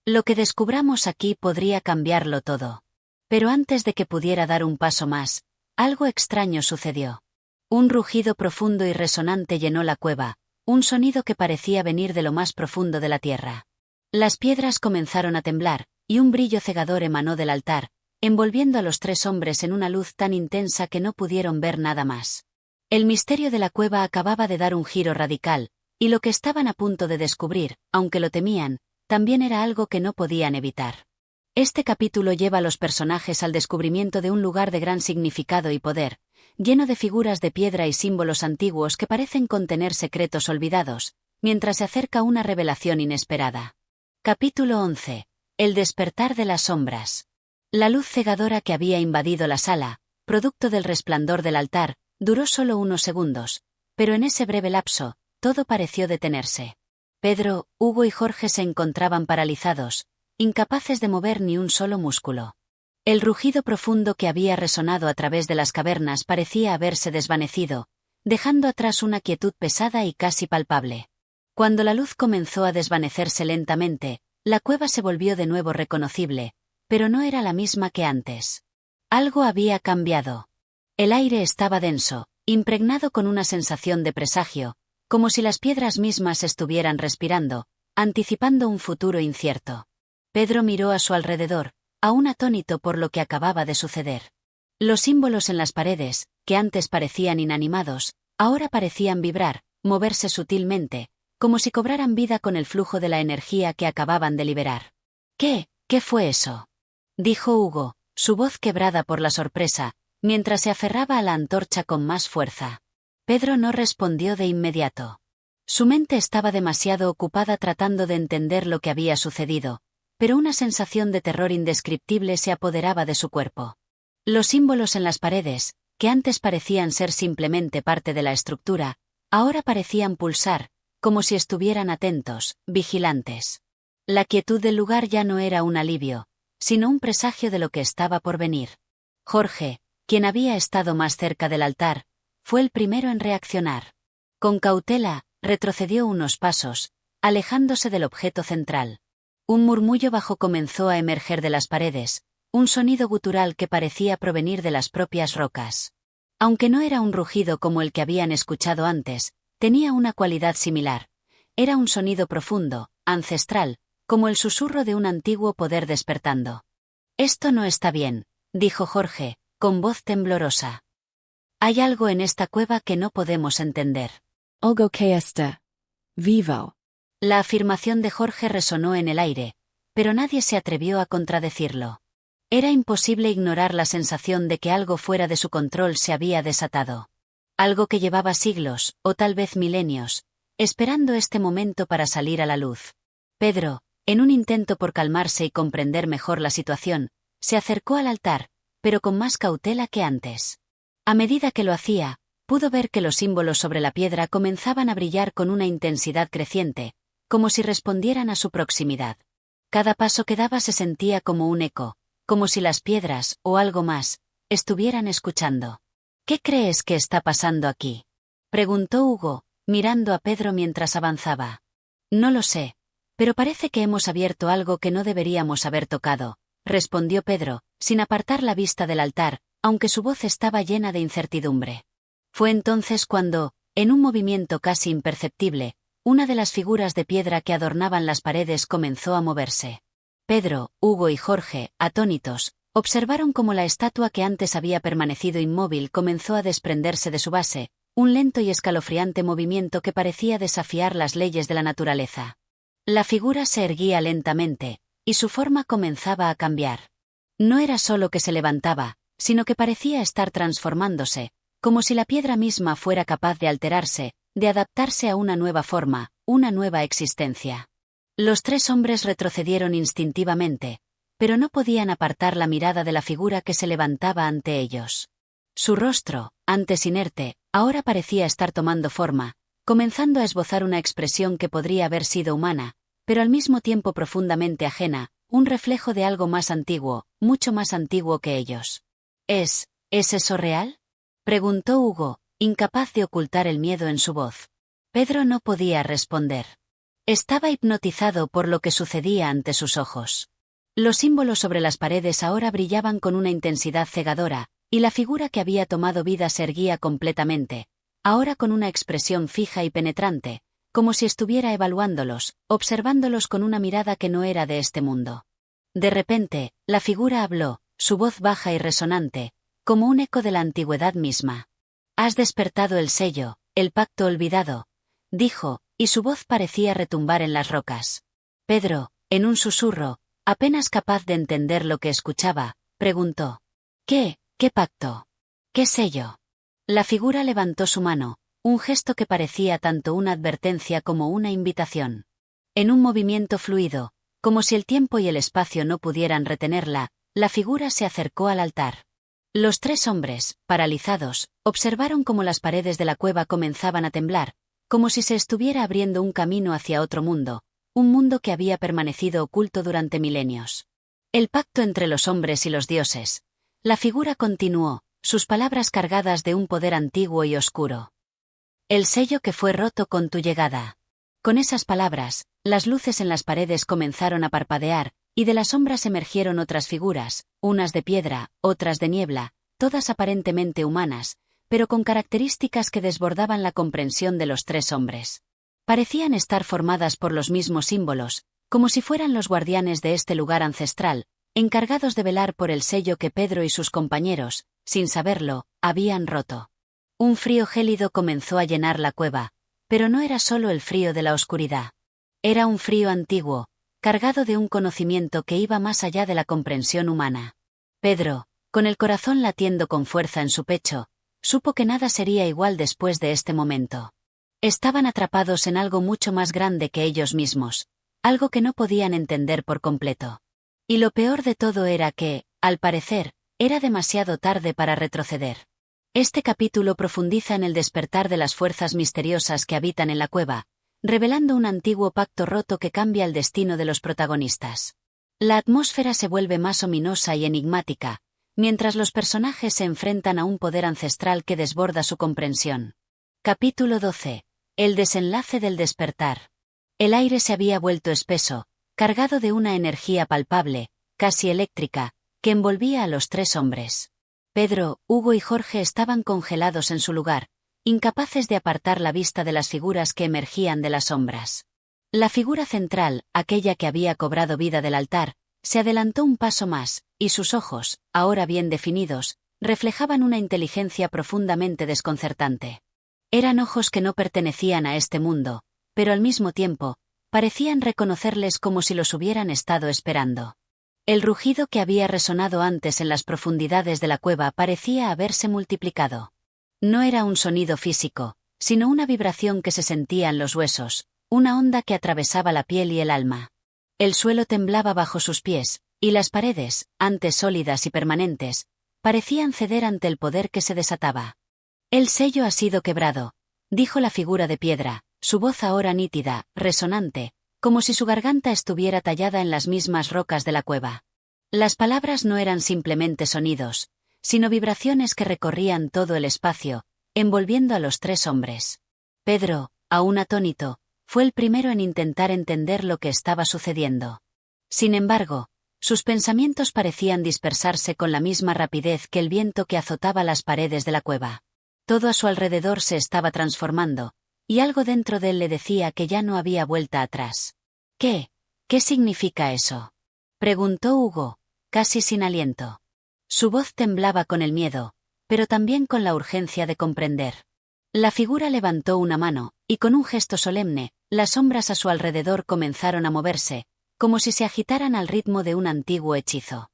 Lo que descubramos aquí podría cambiarlo todo. Pero antes de que pudiera dar un paso más, algo extraño sucedió. Un rugido profundo y resonante llenó la cueva, un sonido que parecía venir de lo más profundo de la tierra. Las piedras comenzaron a temblar, y un brillo cegador emanó del altar, envolviendo a los tres hombres en una luz tan intensa que no pudieron ver nada más. El misterio de la cueva acababa de dar un giro radical, y lo que estaban a punto de descubrir, aunque lo temían, también era algo que no podían evitar. Este capítulo lleva a los personajes al descubrimiento de un lugar de gran significado y poder, lleno de figuras de piedra y símbolos antiguos que parecen contener secretos olvidados, mientras se acerca una revelación inesperada. Capítulo 11. El despertar de las sombras. La luz cegadora que había invadido la sala, producto del resplandor del altar, duró solo unos segundos, pero en ese breve lapso, todo pareció detenerse. Pedro, Hugo y Jorge se encontraban paralizados, incapaces de mover ni un solo músculo. El rugido profundo que había resonado a través de las cavernas parecía haberse desvanecido, dejando atrás una quietud pesada y casi palpable. Cuando la luz comenzó a desvanecerse lentamente, la cueva se volvió de nuevo reconocible, pero no era la misma que antes. Algo había cambiado. El aire estaba denso, impregnado con una sensación de presagio, como si las piedras mismas estuvieran respirando, anticipando un futuro incierto. Pedro miró a su alrededor, aún atónito por lo que acababa de suceder. Los símbolos en las paredes, que antes parecían inanimados, ahora parecían vibrar, moverse sutilmente, como si cobraran vida con el flujo de la energía que acababan de liberar. ¿Qué fue eso?, dijo Hugo, su voz quebrada por la sorpresa, mientras se aferraba a la antorcha con más fuerza. Pedro no respondió de inmediato. Su mente estaba demasiado ocupada tratando de entender lo que había sucedido, pero una sensación de terror indescriptible se apoderaba de su cuerpo. Los símbolos en las paredes, que antes parecían ser simplemente parte de la estructura, ahora parecían pulsar, como si estuvieran atentos, vigilantes. La quietud del lugar ya no era un alivio, sino un presagio de lo que estaba por venir. Jorge, quien había estado más cerca del altar, fue el primero en reaccionar. Con cautela, retrocedió unos pasos, alejándose del objeto central. Un murmullo bajo comenzó a emerger de las paredes, un sonido gutural que parecía provenir de las propias rocas. Aunque no era un rugido como el que habían escuchado antes, tenía una cualidad similar. Era un sonido profundo, ancestral, como el susurro de un antiguo poder despertando. «Esto no está bien», dijo Jorge, con voz temblorosa. «Hay algo en esta cueva que no podemos entender». Algo que está vivo. La afirmación de Jorge resonó en el aire, pero nadie se atrevió a contradecirlo. Era imposible ignorar la sensación de que algo fuera de su control se había desatado. Algo que llevaba siglos, o tal vez milenios, esperando este momento para salir a la luz. Pedro, en un intento por calmarse y comprender mejor la situación, se acercó al altar, pero con más cautela que antes. A medida que lo hacía, pudo ver que los símbolos sobre la piedra comenzaban a brillar con una intensidad creciente, como si respondieran a su proximidad. Cada paso que daba se sentía como un eco, como si las piedras, o algo más, estuvieran escuchando. «¿Qué crees que está pasando aquí?», preguntó Hugo, mirando a Pedro mientras avanzaba. «No lo sé, pero parece que hemos abierto algo que no deberíamos haber tocado», respondió Pedro, sin apartar la vista del altar, aunque su voz estaba llena de incertidumbre. Fue entonces cuando, en un movimiento casi imperceptible, una de las figuras de piedra que adornaban las paredes comenzó a moverse. Pedro, Hugo y Jorge, atónitos, observaron cómo la estatua que antes había permanecido inmóvil comenzó a desprenderse de su base, un lento y escalofriante movimiento que parecía desafiar las leyes de la naturaleza. La figura se erguía lentamente, y su forma comenzaba a cambiar. No era solo que se levantaba, sino que parecía estar transformándose, como si la piedra misma fuera capaz de alterarse, de adaptarse a una nueva forma, una nueva existencia. Los tres hombres retrocedieron instintivamente, pero no podían apartar la mirada de la figura que se levantaba ante ellos. Su rostro, antes inerte, ahora parecía estar tomando forma, comenzando a esbozar una expresión que podría haber sido humana, pero al mismo tiempo profundamente ajena, un reflejo de algo más antiguo, mucho más antiguo que ellos. ¿Es eso real?», preguntó Hugo, incapaz de ocultar el miedo en su voz. Pedro no podía responder. Estaba hipnotizado por lo que sucedía ante sus ojos. Los símbolos sobre las paredes ahora brillaban con una intensidad cegadora, y la figura que había tomado vida se erguía completamente, ahora con una expresión fija y penetrante, como si estuviera evaluándolos, observándolos con una mirada que no era de este mundo. De repente, la figura habló, su voz baja y resonante, como un eco de la antigüedad misma. «Has despertado el sello, el pacto olvidado», dijo, y su voz parecía retumbar en las rocas. Pedro, en un susurro, apenas capaz de entender lo que escuchaba, preguntó: «¿Qué pacto? ¿Qué sello?». La figura levantó su mano, un gesto que parecía tanto una advertencia como una invitación. En un movimiento fluido, como si el tiempo y el espacio no pudieran retenerla, la figura se acercó al altar. Los tres hombres, paralizados, observaron cómo las paredes de la cueva comenzaban a temblar, como si se estuviera abriendo un camino hacia otro mundo, un mundo que había permanecido oculto durante milenios. El pacto entre los hombres y los dioses. La figura continuó, sus palabras cargadas de un poder antiguo y oscuro. «El sello que fue roto con tu llegada». Con esas palabras, las luces en las paredes comenzaron a parpadear, y de las sombras emergieron otras figuras, unas de piedra, otras de niebla, todas aparentemente humanas, pero con características que desbordaban la comprensión de los tres hombres. Parecían estar formadas por los mismos símbolos, como si fueran los guardianes de este lugar ancestral, encargados de velar por el sello que Pedro y sus compañeros, sin saberlo, habían roto. Un frío gélido comenzó a llenar la cueva, pero no era solo el frío de la oscuridad. Era un frío antiguo, cargado de un conocimiento que iba más allá de la comprensión humana. Pedro, con el corazón latiendo con fuerza en su pecho, supo que nada sería igual después de este momento. Estaban atrapados en algo mucho más grande que ellos mismos, algo que no podían entender por completo. Y lo peor de todo era que, al parecer, era demasiado tarde para retroceder. Este capítulo profundiza en el despertar de las fuerzas misteriosas que habitan en la cueva, revelando un antiguo pacto roto que cambia el destino de los protagonistas. La atmósfera se vuelve más ominosa y enigmática, mientras los personajes se enfrentan a un poder ancestral que desborda su comprensión. Capítulo 12. El desenlace del despertar. El aire se había vuelto espeso, cargado de una energía palpable, casi eléctrica, que envolvía a los tres hombres. Pedro, Hugo y Jorge estaban congelados en su lugar, incapaces de apartar la vista de las figuras que emergían de las sombras. La figura central, aquella que había cobrado vida del altar, se adelantó un paso más, y sus ojos, ahora bien definidos, reflejaban una inteligencia profundamente desconcertante. Eran ojos que no pertenecían a este mundo, pero al mismo tiempo, parecían reconocerles como si los hubieran estado esperando. El rugido que había resonado antes en las profundidades de la cueva parecía haberse multiplicado. No era un sonido físico, sino una vibración que se sentía en los huesos, una onda que atravesaba la piel y el alma. El suelo temblaba bajo sus pies, y las paredes, antes sólidas y permanentes, parecían ceder ante el poder que se desataba. El sello ha sido quebrado, dijo la figura de piedra, su voz ahora nítida, resonante, como si su garganta estuviera tallada en las mismas rocas de la cueva. Las palabras no eran simplemente sonidos, sino vibraciones que recorrían todo el espacio, envolviendo a los tres hombres. Pedro, aún atónito, fue el primero en intentar entender lo que estaba sucediendo. Sin embargo, sus pensamientos parecían dispersarse con la misma rapidez que el viento que azotaba las paredes de la cueva. Todo a su alrededor se estaba transformando, y algo dentro de él le decía que ya no había vuelta atrás. ¿Qué significa eso?, preguntó Hugo, casi sin aliento. Su voz temblaba con el miedo, pero también con la urgencia de comprender. La figura levantó una mano, y con un gesto solemne, las sombras a su alrededor comenzaron a moverse, como si se agitaran al ritmo de un antiguo hechizo.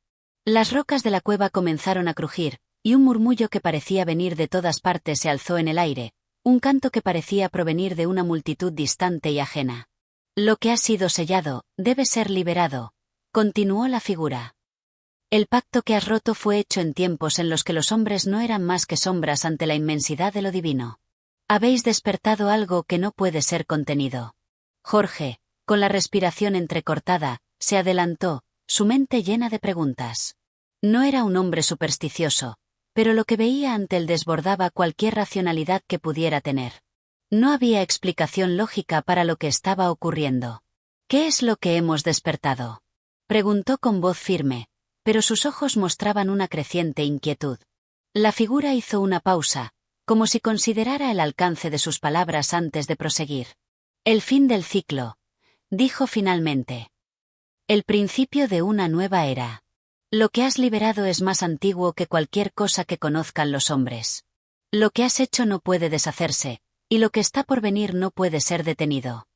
Las rocas de la cueva comenzaron a crujir, y un murmullo que parecía venir de todas partes se alzó en el aire, un canto que parecía provenir de una multitud distante y ajena. Lo que ha sido sellado, debe ser liberado, continuó la figura. El pacto que has roto fue hecho en tiempos en los que los hombres no eran más que sombras ante la inmensidad de lo divino. Habéis despertado algo que no puede ser contenido. Jorge, con la respiración entrecortada, se adelantó, su mente llena de preguntas. No era un hombre supersticioso, pero lo que veía ante él desbordaba cualquier racionalidad que pudiera tener. No había explicación lógica para lo que estaba ocurriendo. ¿Qué es lo que hemos despertado?, preguntó con voz firme, pero sus ojos mostraban una creciente inquietud. La figura hizo una pausa, como si considerara el alcance de sus palabras antes de proseguir. El fin del ciclo, dijo finalmente. El principio de una nueva era. Lo que has liberado es más antiguo que cualquier cosa que conozcan los hombres. Lo que has hecho no puede deshacerse, y lo que está por venir no puede ser detenido.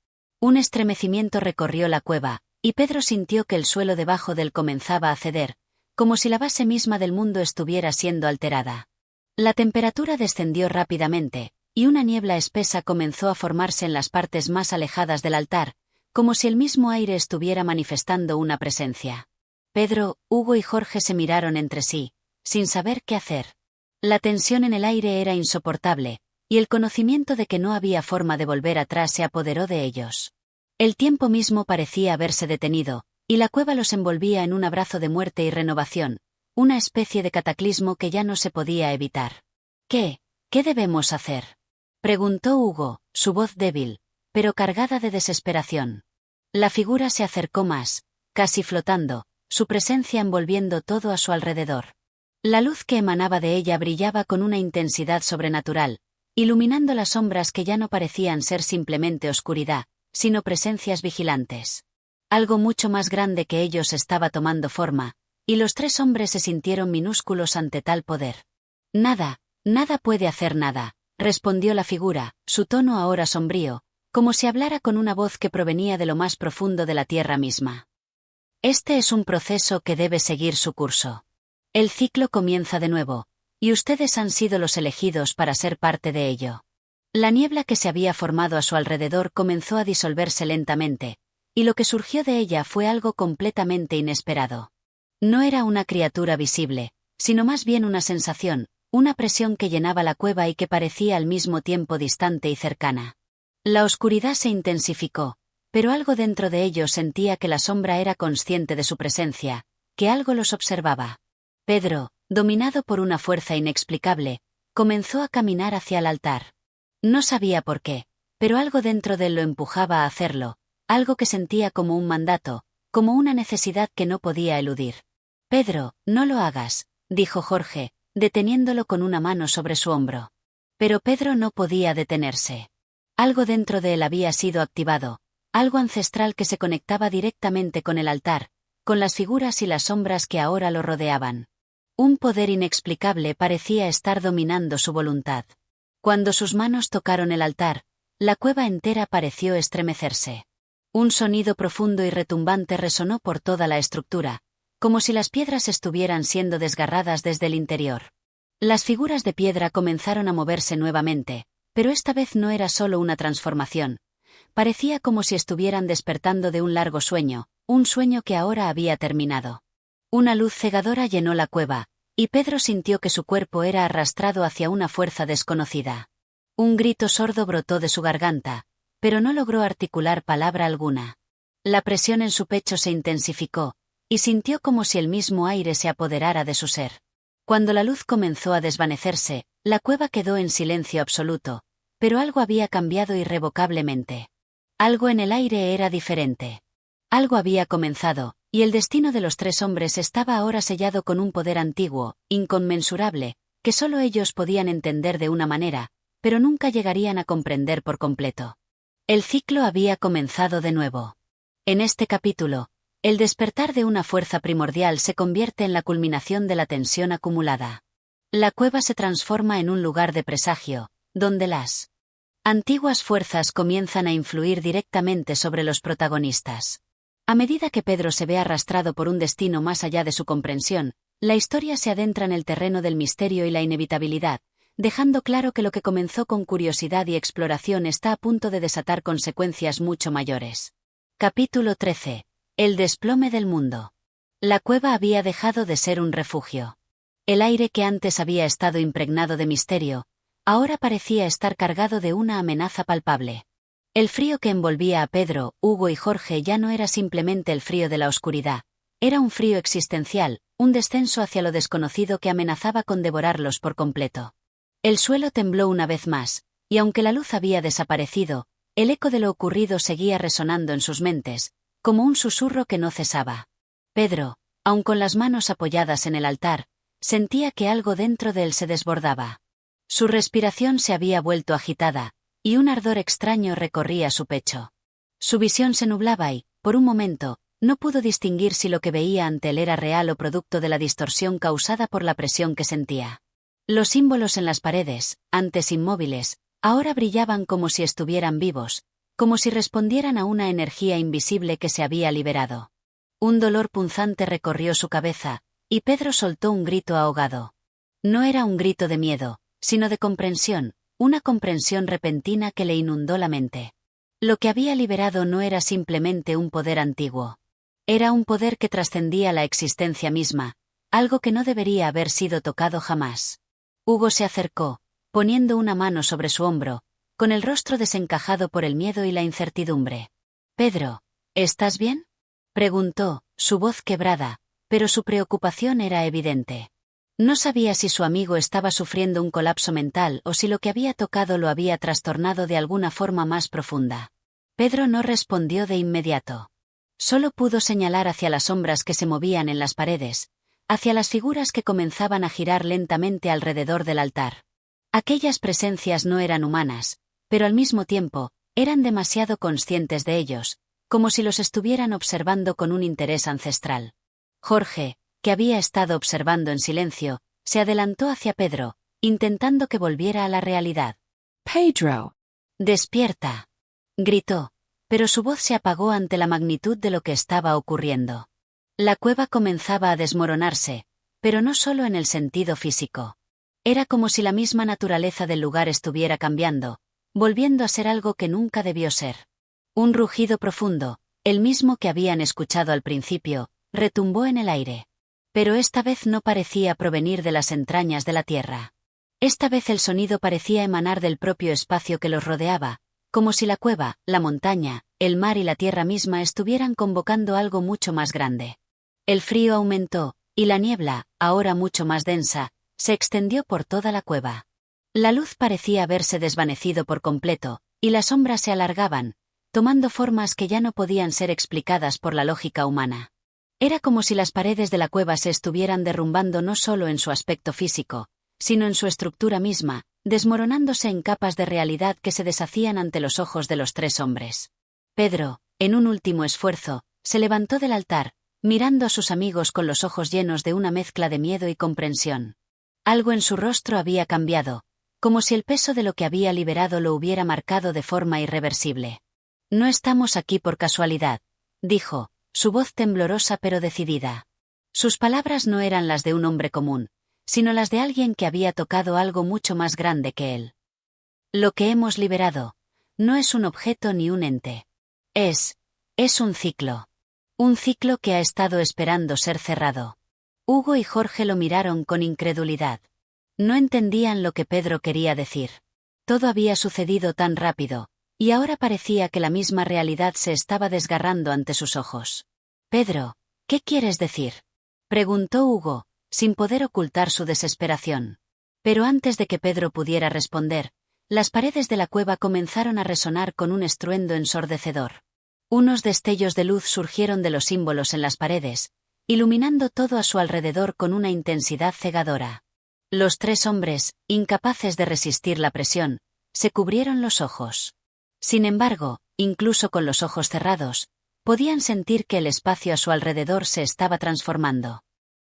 Un estremecimiento recorrió la cueva, y Pedro sintió que el suelo debajo de él comenzaba a ceder, como si la base misma del mundo estuviera siendo alterada. La temperatura descendió rápidamente, y una niebla espesa comenzó a formarse en las partes más alejadas del altar, como si el mismo aire estuviera manifestando una presencia. Pedro, Hugo y Jorge se miraron entre sí, sin saber qué hacer. La tensión en el aire era insoportable, y el conocimiento de que no había forma de volver atrás se apoderó de ellos. El tiempo mismo parecía haberse detenido, y la cueva los envolvía en un abrazo de muerte y renovación, una especie de cataclismo que ya no se podía evitar. ¿Qué debemos hacer?, preguntó Hugo, su voz débil, pero cargada de desesperación. La figura se acercó más, casi flotando, su presencia envolviendo todo a su alrededor. La luz que emanaba de ella brillaba con una intensidad sobrenatural, iluminando las sombras que ya no parecían ser simplemente oscuridad, sino presencias vigilantes. Algo mucho más grande que ellos estaba tomando forma, y los tres hombres se sintieron minúsculos ante tal poder. Nada puede hacer nada, respondió la figura, su tono ahora sombrío, como si hablara con una voz que provenía de lo más profundo de la tierra misma. Este es un proceso que debe seguir su curso. El ciclo comienza de nuevo, y ustedes han sido los elegidos para ser parte de ello. La niebla que se había formado a su alrededor comenzó a disolverse lentamente, y lo que surgió de ella fue algo completamente inesperado. No era una criatura visible, sino más bien una sensación, una presión que llenaba la cueva y que parecía al mismo tiempo distante y cercana. La oscuridad se intensificó, pero algo dentro de ellos sentía que la sombra era consciente de su presencia, que algo los observaba. Pedro, dominado por una fuerza inexplicable, comenzó a caminar hacia el altar. No sabía por qué, pero algo dentro de él lo empujaba a hacerlo, algo que sentía como un mandato, como una necesidad que no podía eludir. «Pedro, no lo hagas», dijo Jorge, deteniéndolo con una mano sobre su hombro. Pero Pedro no podía detenerse. Algo dentro de él había sido activado, algo ancestral que se conectaba directamente con el altar, con las figuras y las sombras que ahora lo rodeaban. Un poder inexplicable parecía estar dominando su voluntad. Cuando sus manos tocaron el altar, la cueva entera pareció estremecerse. Un sonido profundo y retumbante resonó por toda la estructura, como si las piedras estuvieran siendo desgarradas desde el interior. Las figuras de piedra comenzaron a moverse nuevamente, pero esta vez no era solo una transformación. Parecía como si estuvieran despertando de un largo sueño, un sueño que ahora había terminado. Una luz cegadora llenó la cueva, y Pedro sintió que su cuerpo era arrastrado hacia una fuerza desconocida. Un grito sordo brotó de su garganta, pero no logró articular palabra alguna. La presión en su pecho se intensificó, y sintió como si el mismo aire se apoderara de su ser. Cuando la luz comenzó a desvanecerse, la cueva quedó en silencio absoluto, pero algo había cambiado irrevocablemente. Algo en el aire era diferente. Algo había comenzado, y el destino de los tres hombres estaba ahora sellado con un poder antiguo, inconmensurable, que solo ellos podían entender de una manera, pero nunca llegarían a comprender por completo. El ciclo había comenzado de nuevo. En este capítulo, el despertar de una fuerza primordial se convierte en la culminación de la tensión acumulada. La cueva se transforma en un lugar de presagio, donde las antiguas fuerzas comienzan a influir directamente sobre los protagonistas. A medida que Pedro se ve arrastrado por un destino más allá de su comprensión, la historia se adentra en el terreno del misterio y la inevitabilidad, dejando claro que lo que comenzó con curiosidad y exploración está a punto de desatar consecuencias mucho mayores. Capítulo 13. El desplome del mundo. La cueva había dejado de ser un refugio. El aire que antes había estado impregnado de misterio, ahora parecía estar cargado de una amenaza palpable. El frío que envolvía a Pedro, Hugo y Jorge ya no era simplemente el frío de la oscuridad, era un frío existencial, un descenso hacia lo desconocido que amenazaba con devorarlos por completo. El suelo tembló una vez más, y aunque la luz había desaparecido, el eco de lo ocurrido seguía resonando en sus mentes, como un susurro que no cesaba. Pedro, aun con las manos apoyadas en el altar, sentía que algo dentro de él se desbordaba. Su respiración se había vuelto agitada, y un ardor extraño recorría su pecho. Su visión se nublaba y, por un momento, no pudo distinguir si lo que veía ante él era real o producto de la distorsión causada por la presión que sentía. Los símbolos en las paredes, antes inmóviles, ahora brillaban como si estuvieran vivos, como si respondieran a una energía invisible que se había liberado. Un dolor punzante recorrió su cabeza, y Pedro soltó un grito ahogado. No era un grito de miedo, sino de comprensión, una comprensión repentina que le inundó la mente. Lo que había liberado no era simplemente un poder antiguo. Era un poder que trascendía la existencia misma, algo que no debería haber sido tocado jamás. Hugo se acercó, poniendo una mano sobre su hombro, con el rostro desencajado por el miedo y la incertidumbre. «Pedro, ¿estás bien?», preguntó, su voz quebrada, pero su preocupación era evidente. No sabía si su amigo estaba sufriendo un colapso mental o si lo que había tocado lo había trastornado de alguna forma más profunda. Pedro no respondió de inmediato. Solo pudo señalar hacia las sombras que se movían en las paredes, hacia las figuras que comenzaban a girar lentamente alrededor del altar. Aquellas presencias no eran humanas, pero al mismo tiempo, eran demasiado conscientes de ellos, como si los estuvieran observando con un interés ancestral. Jorge, que había estado observando en silencio, se adelantó hacia Pedro, intentando que volviera a la realidad. «Pedro. «Despierta», gritó, pero su voz se apagó ante la magnitud de lo que estaba ocurriendo. La cueva comenzaba a desmoronarse, pero no solo en el sentido físico. Era como si la misma naturaleza del lugar estuviera cambiando, volviendo a ser algo que nunca debió ser. Un rugido profundo, el mismo que habían escuchado al principio, retumbó en el aire. Pero esta vez no parecía provenir de las entrañas de la tierra. Esta vez el sonido parecía emanar del propio espacio que los rodeaba, como si la cueva, la montaña, el mar y la tierra misma estuvieran convocando algo mucho más grande. El frío aumentó, y la niebla, ahora mucho más densa, se extendió por toda la cueva. La luz parecía haberse desvanecido por completo, y las sombras se alargaban, tomando formas que ya no podían ser explicadas por la lógica humana. Era como si las paredes de la cueva se estuvieran derrumbando no solo en su aspecto físico, sino en su estructura misma, desmoronándose en capas de realidad que se deshacían ante los ojos de los tres hombres. Pedro, en un último esfuerzo, se levantó del altar, mirando a sus amigos con los ojos llenos de una mezcla de miedo y comprensión. Algo en su rostro había cambiado, como si el peso de lo que había liberado lo hubiera marcado de forma irreversible. «No estamos aquí por casualidad», dijo, su voz temblorosa pero decidida. Sus palabras no eran las de un hombre común, sino las de alguien que había tocado algo mucho más grande que él. Lo que hemos liberado no es un objeto ni un ente. Es un ciclo. Un ciclo que ha estado esperando ser cerrado. Hugo y Jorge lo miraron con incredulidad. No entendían lo que Pedro quería decir. Todo había sucedido tan rápido, y ahora parecía que la misma realidad se estaba desgarrando ante sus ojos. «Pedro, ¿qué quieres decir?», preguntó Hugo, sin poder ocultar su desesperación. Pero antes de que Pedro pudiera responder, las paredes de la cueva comenzaron a resonar con un estruendo ensordecedor. Unos destellos de luz surgieron de los símbolos en las paredes, iluminando todo a su alrededor con una intensidad cegadora. Los tres hombres, incapaces de resistir la presión, se cubrieron los ojos. Sin embargo, incluso con los ojos cerrados, podían sentir que el espacio a su alrededor se estaba transformando.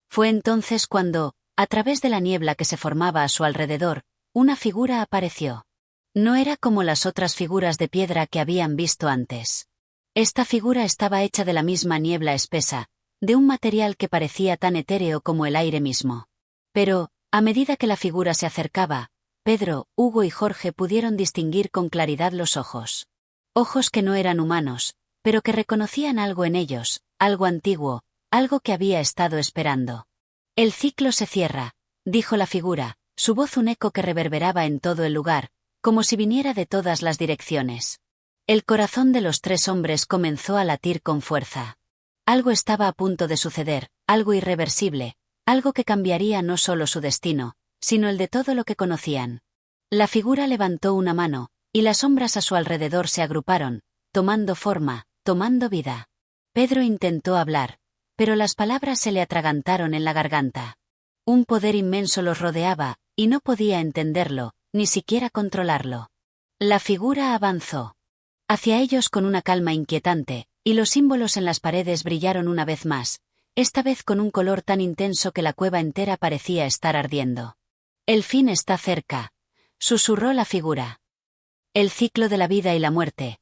Fue entonces cuando, a través de la niebla que se formaba a su alrededor, una figura apareció. No era como las otras figuras de piedra que habían visto antes. Esta figura estaba hecha de la misma niebla espesa, de un material que parecía tan etéreo como el aire mismo. Pero, a medida que la figura se acercaba, Pedro, Hugo y Jorge pudieron distinguir con claridad los ojos. Ojos que no eran humanos, pero que reconocían algo en ellos, algo antiguo, algo que había estado esperando. «El ciclo se cierra», dijo la figura, su voz un eco que reverberaba en todo el lugar, como si viniera de todas las direcciones. El corazón de los tres hombres comenzó a latir con fuerza. Algo estaba a punto de suceder, algo irreversible, algo que cambiaría no solo su destino, sino el de todo lo que conocían. La figura levantó una mano, y las sombras a su alrededor se agruparon, tomando forma, tomando vida. Pedro intentó hablar, pero las palabras se le atragantaron en la garganta. Un poder inmenso los rodeaba, y no podía entenderlo, ni siquiera controlarlo. La figura avanzó hacia ellos con una calma inquietante, y los símbolos en las paredes brillaron una vez más, esta vez con un color tan intenso que la cueva entera parecía estar ardiendo. «El fin está cerca», susurró la figura. «El ciclo de la vida y la muerte.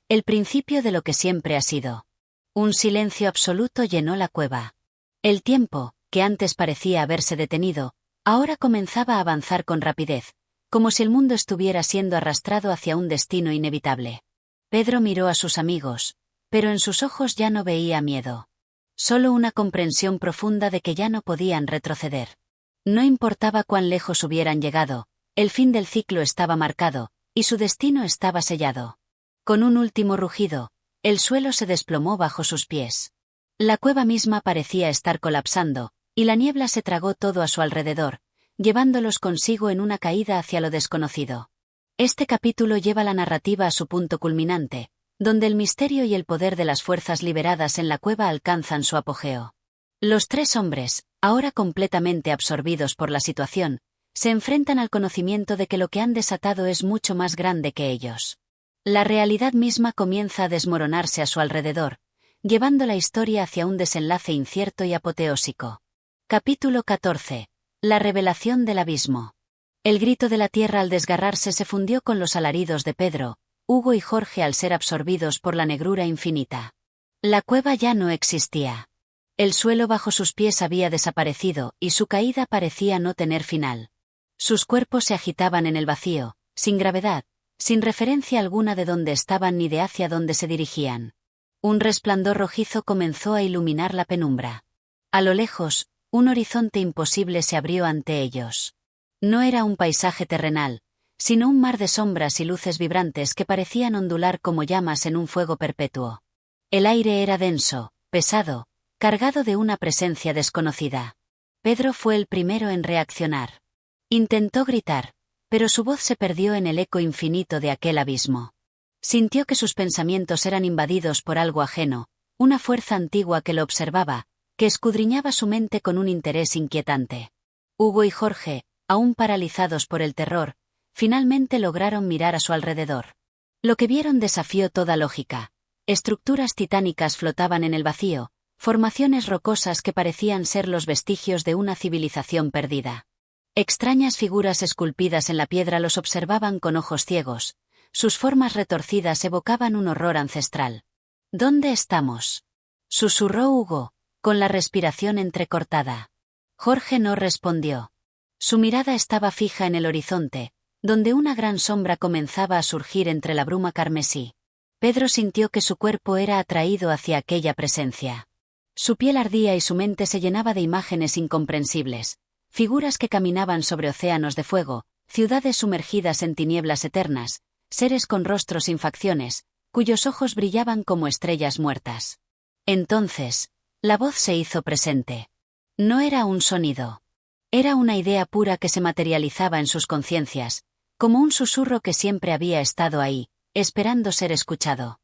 El principio de lo que siempre ha sido». Un silencio absoluto llenó la cueva. El tiempo, que antes parecía haberse detenido, ahora comenzaba a avanzar con rapidez, como si el mundo estuviera siendo arrastrado hacia un destino inevitable. Pedro miró a sus amigos, pero en sus ojos ya no veía miedo. Solo una comprensión profunda de que ya no podían retroceder. No importaba cuán lejos hubieran llegado, el fin del ciclo estaba marcado, y su destino estaba sellado. Con un último rugido, el suelo se desplomó bajo sus pies. La cueva misma parecía estar colapsando, y la niebla se tragó todo a su alrededor, llevándolos consigo en una caída hacia lo desconocido. Este capítulo lleva la narrativa a su punto culminante, donde el misterio y el poder de las fuerzas liberadas en la cueva alcanzan su apogeo. Los tres hombres, ahora completamente absorbidos por la situación, se enfrentan al conocimiento de que lo que han desatado es mucho más grande que ellos. La realidad misma comienza a desmoronarse a su alrededor, llevando la historia hacia un desenlace incierto y apoteósico. Capítulo 14. La revelación del abismo. El grito de la tierra al desgarrarse se fundió con los alaridos de Pedro, Hugo y Jorge al ser absorbidos por la negrura infinita. La cueva ya no existía. El suelo bajo sus pies había desaparecido y su caída parecía no tener final. Sus cuerpos se agitaban en el vacío, sin gravedad, sin referencia alguna de dónde estaban ni de hacia dónde se dirigían. Un resplandor rojizo comenzó a iluminar la penumbra. A lo lejos, un horizonte imposible se abrió ante ellos. No era un paisaje terrenal, sino un mar de sombras y luces vibrantes que parecían ondular como llamas en un fuego perpetuo. El aire era denso, pesado, cargado de una presencia desconocida. Pedro fue el primero en reaccionar. Intentó gritar, pero su voz se perdió en el eco infinito de aquel abismo. Sintió que sus pensamientos eran invadidos por algo ajeno, una fuerza antigua que lo observaba, que escudriñaba su mente con un interés inquietante. Hugo y Jorge, aún paralizados por el terror, finalmente lograron mirar a su alrededor. Lo que vieron desafió toda lógica. Estructuras titánicas flotaban en el vacío, formaciones rocosas que parecían ser los vestigios de una civilización perdida. Extrañas figuras esculpidas en la piedra los observaban con ojos ciegos. Sus formas retorcidas evocaban un horror ancestral. ¿Dónde estamos?, susurró Hugo, con la respiración entrecortada. Jorge no respondió. Su mirada estaba fija en el horizonte, donde una gran sombra comenzaba a surgir entre la bruma carmesí. Pedro sintió que su cuerpo era atraído hacia aquella presencia. Su piel ardía y su mente se llenaba de imágenes incomprensibles, figuras que caminaban sobre océanos de fuego, ciudades sumergidas en tinieblas eternas, seres con rostros sin facciones, cuyos ojos brillaban como estrellas muertas. Entonces, la voz se hizo presente. No era un sonido. Era una idea pura que se materializaba en sus conciencias, como un susurro que siempre había estado ahí, esperando ser escuchado.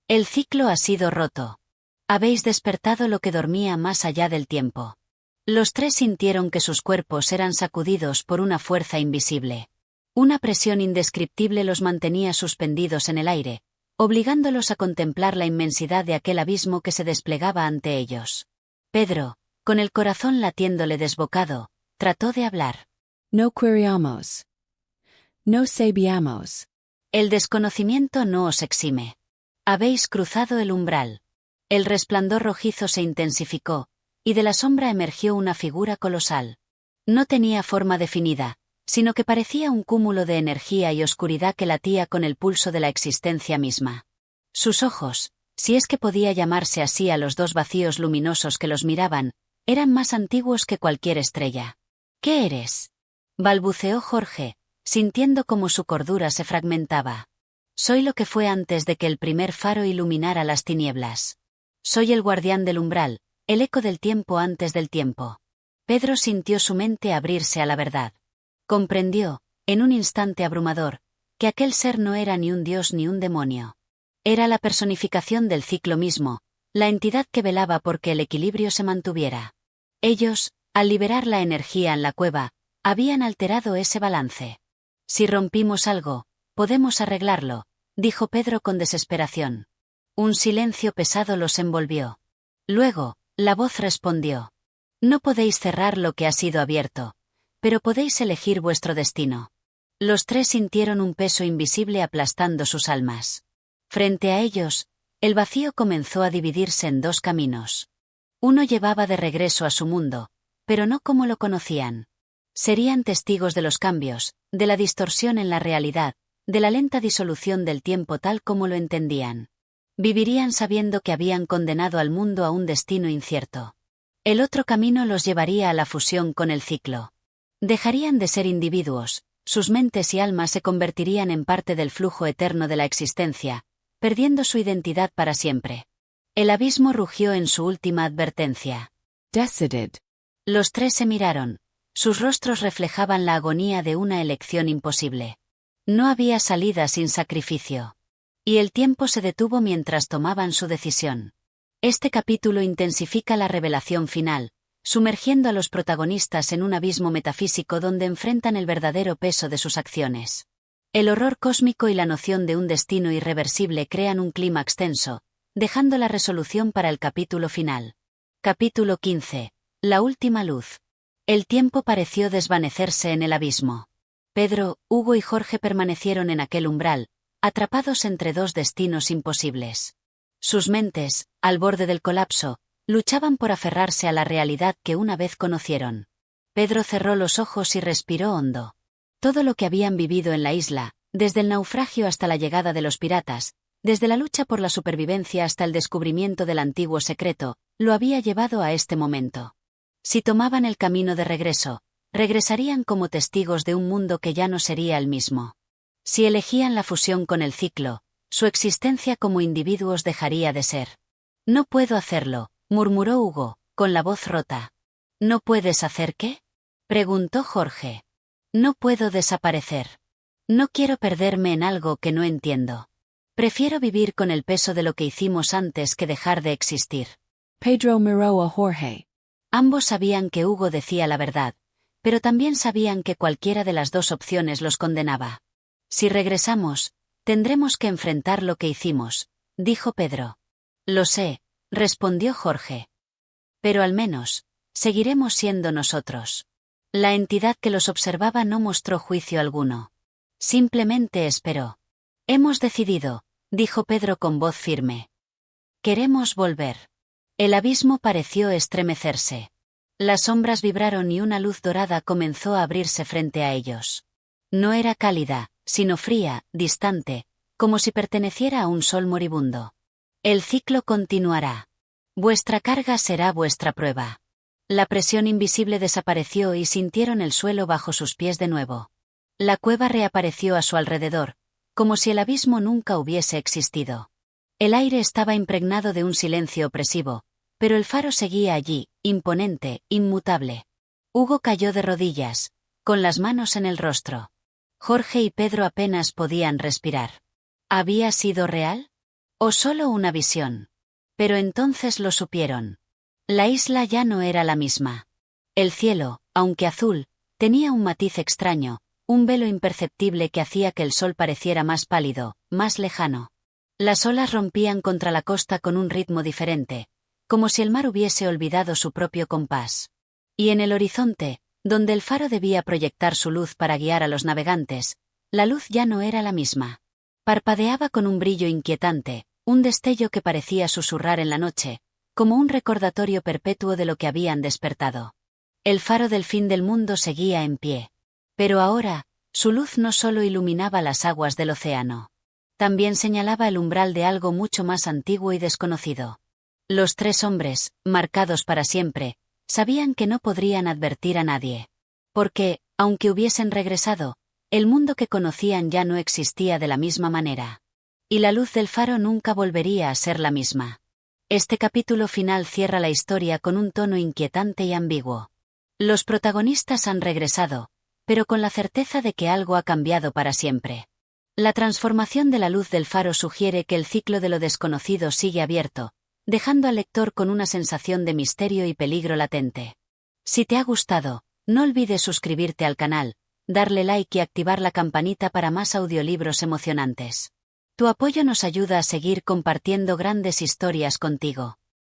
El ciclo ha sido roto. Habéis despertado lo que dormía más allá del tiempo. Los tres sintieron que sus cuerpos eran sacudidos por una fuerza invisible. Una presión indescriptible los mantenía suspendidos en el aire, obligándolos a contemplar la inmensidad de aquel abismo que se desplegaba ante ellos. Pedro, con el corazón latiéndole desbocado, trató de hablar. No queriamos. No sabíamos. El desconocimiento no os exime. Habéis cruzado el umbral. El resplandor rojizo se intensificó, y de la sombra emergió una figura colosal. No tenía forma definida, sino que parecía un cúmulo de energía y oscuridad que latía con el pulso de la existencia misma. Sus ojos, si es que podía llamarse así a los dos vacíos luminosos que los miraban, eran más antiguos que cualquier estrella. ¿Qué eres?, balbuceó Jorge, sintiendo como su cordura se fragmentaba. Soy lo que fue antes de que el primer faro iluminara las tinieblas. Soy el guardián del umbral, el eco del tiempo antes del tiempo. Pedro sintió su mente abrirse a la verdad. Comprendió, en un instante abrumador, que aquel ser no era ni un dios ni un demonio. Era la personificación del ciclo mismo, la entidad que velaba porque el equilibrio se mantuviera. Ellos, al liberar la energía en la cueva, habían alterado ese balance. Si rompimos algo, podemos arreglarlo, dijo Pedro con desesperación. Un silencio pesado los envolvió. Luego, la voz respondió. No podéis cerrar lo que ha sido abierto, pero podéis elegir vuestro destino. Los tres sintieron un peso invisible aplastando sus almas. Frente a ellos, el vacío comenzó a dividirse en dos caminos. Uno llevaba de regreso a su mundo, pero no como lo conocían. Serían testigos de los cambios, de la distorsión en la realidad, de la lenta disolución del tiempo tal como lo entendían. Vivirían sabiendo que habían condenado al mundo a un destino incierto. El otro camino los llevaría a la fusión con el ciclo. Dejarían de ser individuos, sus mentes y almas se convertirían en parte del flujo eterno de la existencia, perdiendo su identidad para siempre. El abismo rugió en su última advertencia. Decided. Los tres se miraron. Sus rostros reflejaban la agonía de una elección imposible. No había salida sin sacrificio. Y el tiempo se detuvo mientras tomaban su decisión. Este capítulo intensifica la revelación final, sumergiendo a los protagonistas en un abismo metafísico donde enfrentan el verdadero peso de sus acciones. El horror cósmico y la noción de un destino irreversible crean un clímax tenso, dejando la resolución para el capítulo final. Capítulo 15. La última luz. El tiempo pareció desvanecerse en el abismo. Pedro, Hugo y Jorge permanecieron en aquel umbral, atrapados entre dos destinos imposibles. Sus mentes, al borde del colapso, luchaban por aferrarse a la realidad que una vez conocieron. Pedro cerró los ojos y respiró hondo. Todo lo que habían vivido en la isla, desde el naufragio hasta la llegada de los piratas, desde la lucha por la supervivencia hasta el descubrimiento del antiguo secreto, lo había llevado a este momento. Si tomaban el camino de regreso, regresarían como testigos de un mundo que ya no sería el mismo. Si elegían la fusión con el ciclo, su existencia como individuos dejaría de ser. No puedo hacerlo, murmuró Hugo, con la voz rota. ¿No puedes hacer qué?, preguntó Jorge. No puedo desaparecer. No quiero perderme en algo que no entiendo. Prefiero vivir con el peso de lo que hicimos antes que dejar de existir. Pedro miró a Jorge. Ambos sabían que Hugo decía la verdad, pero también sabían que cualquiera de las dos opciones los condenaba. Si regresamos, tendremos que enfrentar lo que hicimos, dijo Pedro. Lo sé, respondió Jorge. Pero al menos, seguiremos siendo nosotros. La entidad que los observaba no mostró juicio alguno. Simplemente esperó. Hemos decidido, dijo Pedro con voz firme. Queremos volver. El abismo pareció estremecerse. Las sombras vibraron y una luz dorada comenzó a abrirse frente a ellos. No era cálida, sino fría, distante, como si perteneciera a un sol moribundo. El ciclo continuará. Vuestra carga será vuestra prueba. La presión invisible desapareció y sintieron el suelo bajo sus pies de nuevo. La cueva reapareció a su alrededor, como si el abismo nunca hubiese existido. El aire estaba impregnado de un silencio opresivo, pero el faro seguía allí, imponente, inmutable. Hugo cayó de rodillas, con las manos en el rostro. Jorge y Pedro apenas podían respirar. ¿Había sido real? ¿O solo una visión? Pero entonces lo supieron. La isla ya no era la misma. El cielo, aunque azul, tenía un matiz extraño, un velo imperceptible que hacía que el sol pareciera más pálido, más lejano. Las olas rompían contra la costa con un ritmo diferente, como si el mar hubiese olvidado su propio compás. Y en el horizonte, donde el faro debía proyectar su luz para guiar a los navegantes, la luz ya no era la misma. Parpadeaba con un brillo inquietante, un destello que parecía susurrar en la noche, como un recordatorio perpetuo de lo que habían despertado. El faro del fin del mundo seguía en pie. Pero ahora, su luz no solo iluminaba las aguas del océano. También señalaba el umbral de algo mucho más antiguo y desconocido. Los tres hombres, marcados para siempre, sabían que no podrían advertir a nadie. Porque, aunque hubiesen regresado, el mundo que conocían ya no existía de la misma manera. Y la luz del faro nunca volvería a ser la misma. Este capítulo final cierra la historia con un tono inquietante y ambiguo. Los protagonistas han regresado, pero con la certeza de que algo ha cambiado para siempre. La transformación de la luz del faro sugiere que el ciclo de lo desconocido sigue abierto, dejando al lector con una sensación de misterio y peligro latente. Si te ha gustado, no olvides suscribirte al canal, darle like y activar la campanita para más audiolibros emocionantes. Tu apoyo nos ayuda a seguir compartiendo grandes historias contigo.